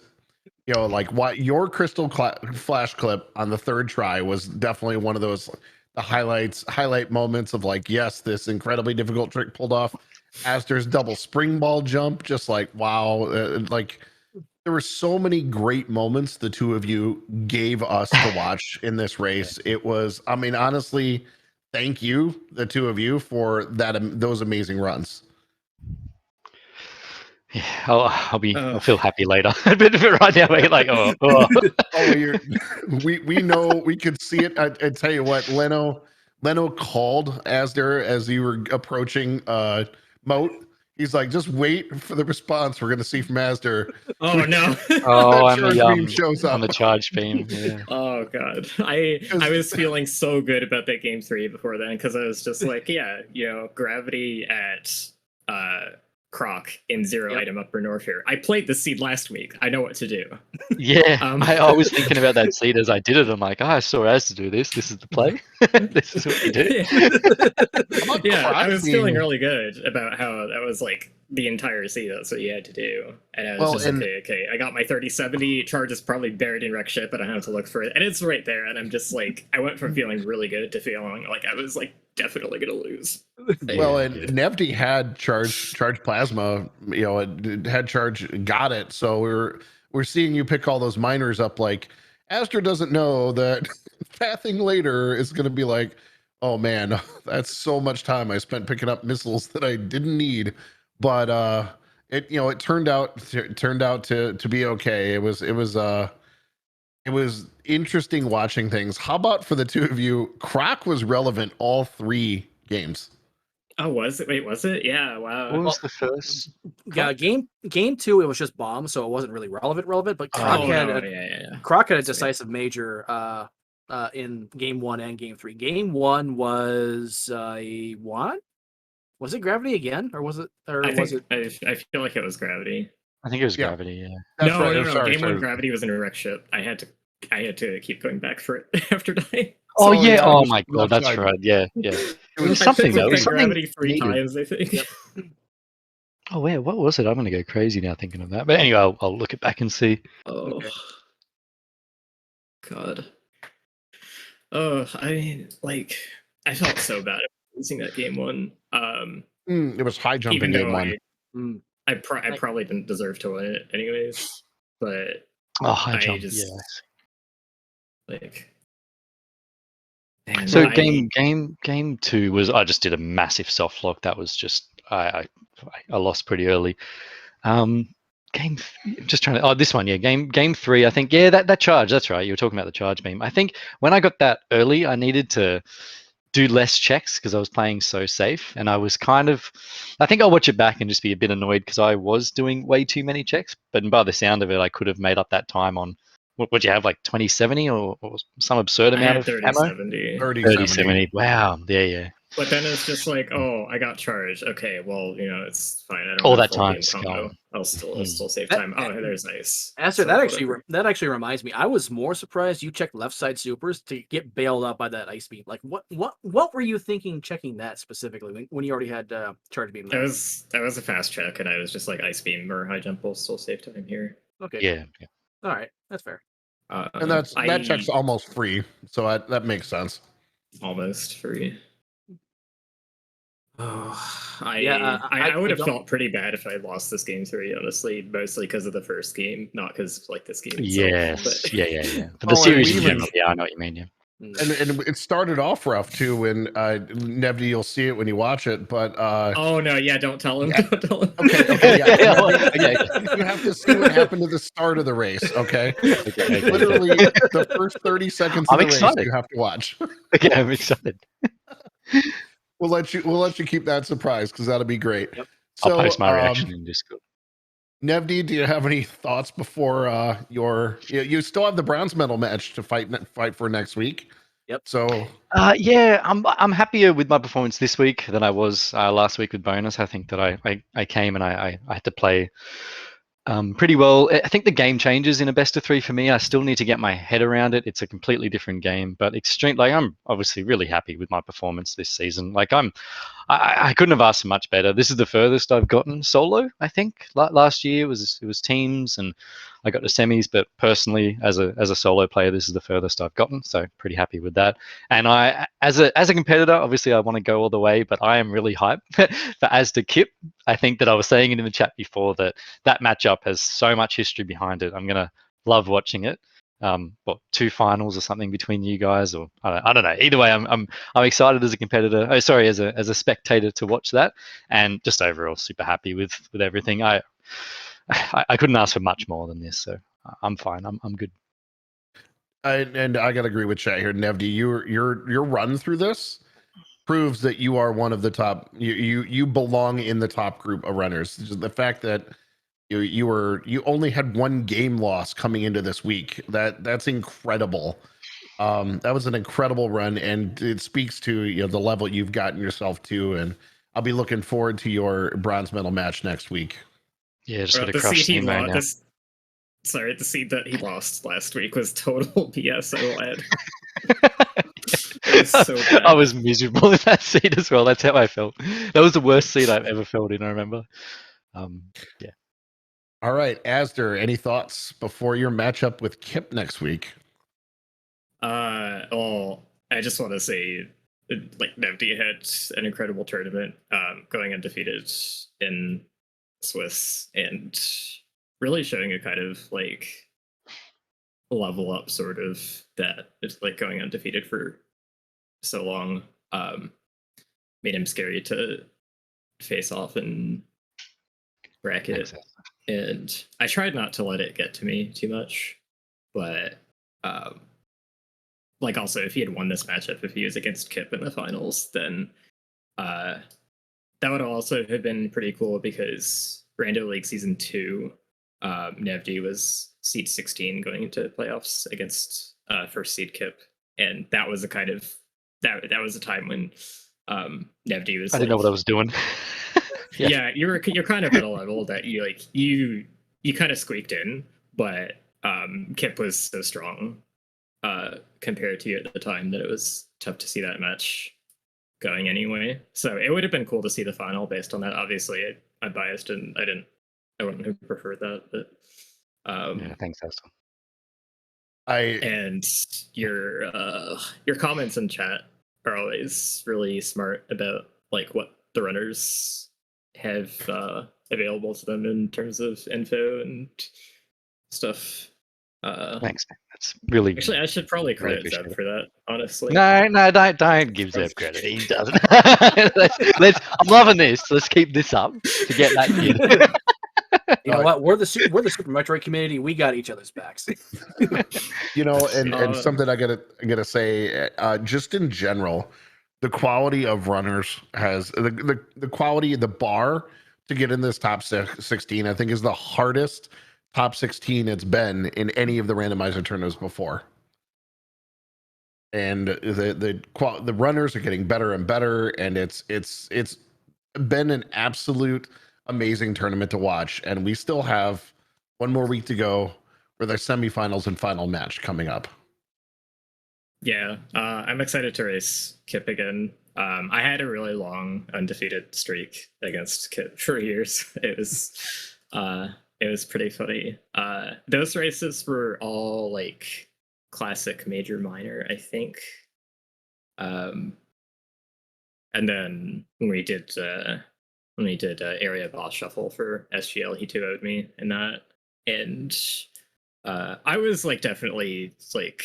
Like what your crystal flash clip on the third try was definitely one of those highlight moments of like, yes, this incredibly difficult trick pulled off. Azder's double spring ball jump, just like, wow. Like there were so many great moments the two of you gave us to watch in this race. It was, I mean, honestly, thank you, the two of you, for those amazing runs. Yeah, I'll feel happy later. But right now we're like, we know, we could see it. I tell you what, Leno, Leno called Asder as you were approaching Moat. He's like, just wait for the response we're gonna see from Asder. Oh no. Oh, That on charge the beam shows on the up. charge beam. Yeah. Oh god, I was feeling so good about that game 3 before then because I was just like, yeah, gravity at Croc in zero Yep. item upper north here. I played the seed last week. I know what to do. Yeah, I was Um, thinking about that seed as I did it. I'm like, I saw Az to do this. This is the play. This is what you do. Yeah, I Croc was feeling being- really good about how that was like the entire seed. That's what you had to do, and I was Well, just and- okay. I got my 3070 charge is probably buried in wreck ship, but I have to look for it, and it's right there. And I'm just like, I went from feeling really good to feeling like I was like definitely gonna lose. Well, and Nevdi had charge plasma, it had charge, got it. So we're seeing you pick all those miners up. Like Astor doesn't know that pathing later is going to be like, oh man, that's so much time I spent picking up missiles that I didn't need. But it turned out to be okay. It was interesting watching things. How about for the two of you? Croc was relevant all 3 games. Oh, was it? Wait, was it? Yeah. What Wow. was the first? Yeah, game 2 it was just bombs, so it wasn't really relevant. But Croc Oh had no, a, yeah. Croc had a That's right. decisive major in game 1 and game 3. Game 1 was a what? Was it gravity again, or was it? Or I was think it? I feel like it was gravity. I think it was Yeah. gravity. Yeah. That's no, right. no, I'm no. sorry. Game 1 sorry. gravity was in a wreck ship. I had to keep going back for it after dying. Oh So, yeah. yeah, it Oh was my god, left that's side. right. Yeah, yeah. It was I something picked though. up It was that something gravity 3 needed. times, I think. Yep. Oh yeah, what was it? I'm gonna go crazy now thinking of that. But anyway, I'll look it back and see. Oh Okay. god. Oh, I mean, like, I felt so bad losing that game 1. It was high jump Even in game though 1. Mm. I probably didn't deserve to win it anyways, but Oh, high I jump. just Yes. like. Man, So I- game 2 was I just did a massive soft lock. That was just I lost pretty early. Just trying to this one, yeah. Game 3, I think, yeah, that charge, that's right. You were talking about the charge beam. I think when I got that early, I needed to do less checks because I was playing so safe, and I was kind of, I think I'll watch it back and just be a bit annoyed because I was doing way too many checks. But by the sound of it, I could have made up that time on what would you have, like 2070 or some absurd I amount had of 3070. 3070. Wow, yeah. But then it's just like, oh, I got charged. Okay, well, it's fine. I don't All have that full game time's combo. gone. I'll still save That- time. Oh, there's ice. Aster, So, that whatever. actually reminds me. I was more surprised you checked left side supers to get bailed out by that ice beam. Like, what were you thinking checking that specifically when you already had charge beam? That was a fast check, and I was just like, ice beam or high jump will still save time here. Okay. Yeah. All right, that's fair. And that check's almost free. So that makes sense. almost free. Oh, I I would have don't- felt pretty bad if I had lost this game 3, honestly, mostly because of the first game, not because like this game itself. Yes. But Yeah. For Oh, the and series we in even- general, yeah, I know what you mean. Yeah. And it started off rough too when Nevdi, you'll see it when you watch it, but oh no, yeah, don't tell him. Yeah. Don't tell him. okay, yeah. Okay. You have to see what happened to the start of the race, okay? Okay. Literally the first 30 seconds of I'm the excited. race you have to watch. Okay, I'm excited. We'll let you keep that surprise because that'll be great. Yep. I'll post my reaction in Discord. Nevdi, do you have any thoughts before you still have the bronze medal match to fight for next week? Yep. So Yeah, I'm happier with my performance this week than I was last week with bonus. I think that I came and I had to play pretty well. I think the game changes in a best of 3 for me. I still need to get my head around it. It's a completely different game, but I'm obviously really happy with my performance this season. Like I couldn't have asked for much better. This is the furthest I've gotten solo. I think last year it was teams, and I got to semis. But personally, as a solo player, this is the furthest I've gotten. So pretty happy with that. And I, as a competitor, obviously I want to go all the way. But I am really hyped for Asda Kip. I think that I was saying it in the chat before that matchup has so much history behind it. I'm gonna love watching it. 2 finals or something between you guys, or I don't know. Either way, I'm excited as a competitor. Oh, sorry, as a spectator to watch that, and just overall super happy with everything. I couldn't ask for much more than this, so I'm fine. I'm good. I gotta agree with chat here, Nevdi. Your run through this proves that you are one of the top. You belong in the top group of runners. Just the fact that you only had one game loss coming into this week. That's incredible. That was an incredible run, and it speaks to the level you've gotten yourself to. And I'll be looking forward to your bronze medal match next week. Yeah, just got to The crush seed he Simo now. lost. Sorry, the seed that he lost last week was total BS. I will add. It was so bad. I was miserable in that seat as well. That's how I felt. That was the worst seat I've ever felt in. I remember. Yeah. All right, Asder, any thoughts before your matchup with Kip next week? Well, I just want to say, like, Nevdi had an incredible tournament, going undefeated in Swiss, and really showing a kind of like level up, sort of, that it's like going undefeated for so long made him scary to face off and bracket. Exactly. And I tried not to let it get to me too much, but like, also, if he had won this matchup, if he was against Kip in the finals, then that would also have been pretty cool, because Rando League Season 2, Nevdi was seed 16 going into playoffs against first seed Kip, and that was a kind of that was a time when Nevdi was I didn't know what I was doing. yeah, you're kind of at a level that you kind of squeaked in, but Kip was so strong compared to you at the time that it was tough to see that match going anyway. So it would have been cool to see the final based on that. Obviously, I'm biased and I wouldn't have preferred that, but Yeah, thanks, Aston. and your comments in chat are always really smart about like what the runners have available to them in terms of info and stuff. Thanks, man. That's really. Actually, I should probably credit appreciate Zeb it. for that, honestly. No, don't give Zeb credit. He doesn't. I'm loving this. Let's keep this up to get that kid. You know what? We're the Super Metroid community. We got each other's backs. And something I gotta say, just in general, the quality of runners has the quality of the bar to get in this top 16. I think is the hardest top 16 it's been in any of the randomizer tournaments before. And the runners are getting better and better, and it's been an absolute amazing tournament to watch. And we still have one more week to go for the semifinals and final match coming up. Yeah, I'm excited to race Kip again. I had a really long undefeated streak against Kip for years. It was pretty funny. Those races were all like classic major minor, I think. And then when we did area boss shuffle for SGL, he 2-0'd me in that, and I was like definitely like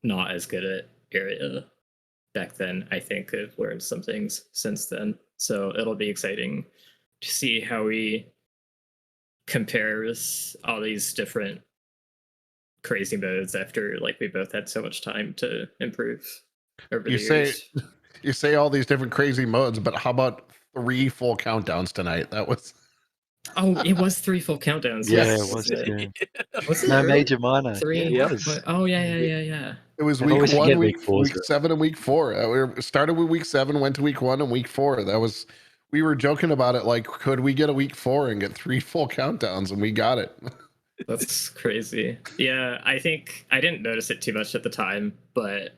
not as good at area back then. I think I've learned some things since then, so it'll be exciting to see how we compare with all these different crazy modes after like we both had so much time to improve over the years. You say all these different crazy modes, but how about 3 full countdowns tonight? That was it was 3 full countdowns. Yeah, Yes. it was. Yeah. Was it No really? major minor. 3. Yeah, it was. Oh yeah. It was I week always 1, forget week week 4's 7, and week 4. We started with week 7, went to week 1 and week 4. We were joking about it, like, could we get a week 4 and get 3 full countdowns? And we got it. That's crazy. Yeah, I think I didn't notice it too much at the time, but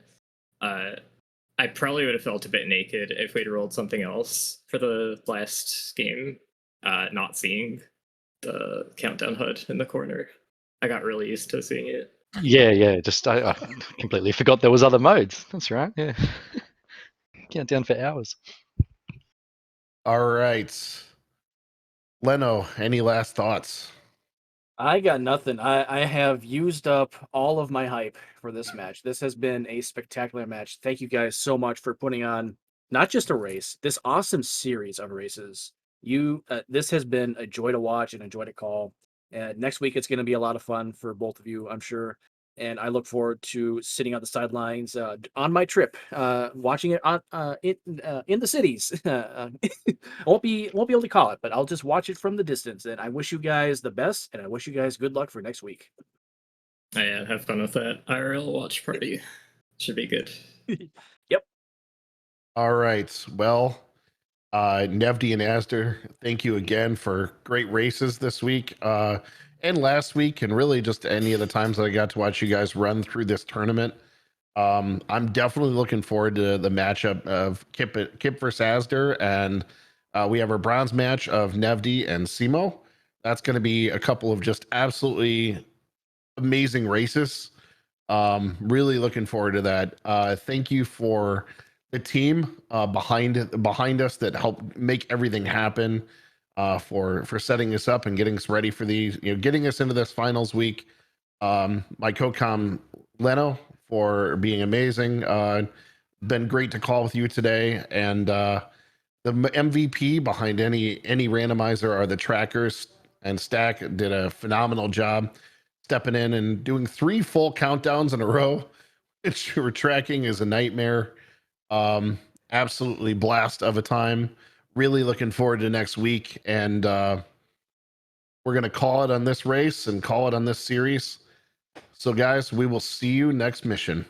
I probably would have felt a bit naked if we'd rolled something else for the last game, not seeing the countdown HUD in the corner. I got really used to seeing it. Yeah. Just I completely forgot there was other modes. That's right. Yeah. Countdown for hours. All right. Leno, any last thoughts? I got nothing. I have used up all of my hype for this match. This has been a spectacular match. Thank you guys so much for putting on not just a race, this awesome series of races. This has been a joy to watch and a joy to call. Next week it's going to be a lot of fun for both of you, I'm sure. and I look forward to sitting on the sidelines on my trip, watching it on in the cities. I won't be able to call it, but I'll just watch it from the distance. And I wish you guys the best, and I wish you guys good luck for next week. Yeah, have fun with that IRL watch party. Should be good. Yep. All right. Well, Nevdi and azder, thank you again for great races this week and last week, and really just any of the times that I got to watch you guys run through this tournament. I'm definitely looking forward to the matchup of Kip versus azder, and we have our bronze match of Nevdi and Simo. That's going to be a couple of just absolutely amazing races. Really looking forward to that. Thank you for the team behind us that helped make everything happen. For setting us up and getting us ready for these, getting us into this finals week. My co-com Leno for being amazing. Been great to call with you today, and the MVP behind any randomizer are the trackers, and Stack did a phenomenal job stepping in and doing 3 full countdowns in a row, which we're tracking is a nightmare. Absolutely blast of a time. Really looking forward to next week, and we're gonna call it on this race and call it on this series. So guys, we will see you next mission.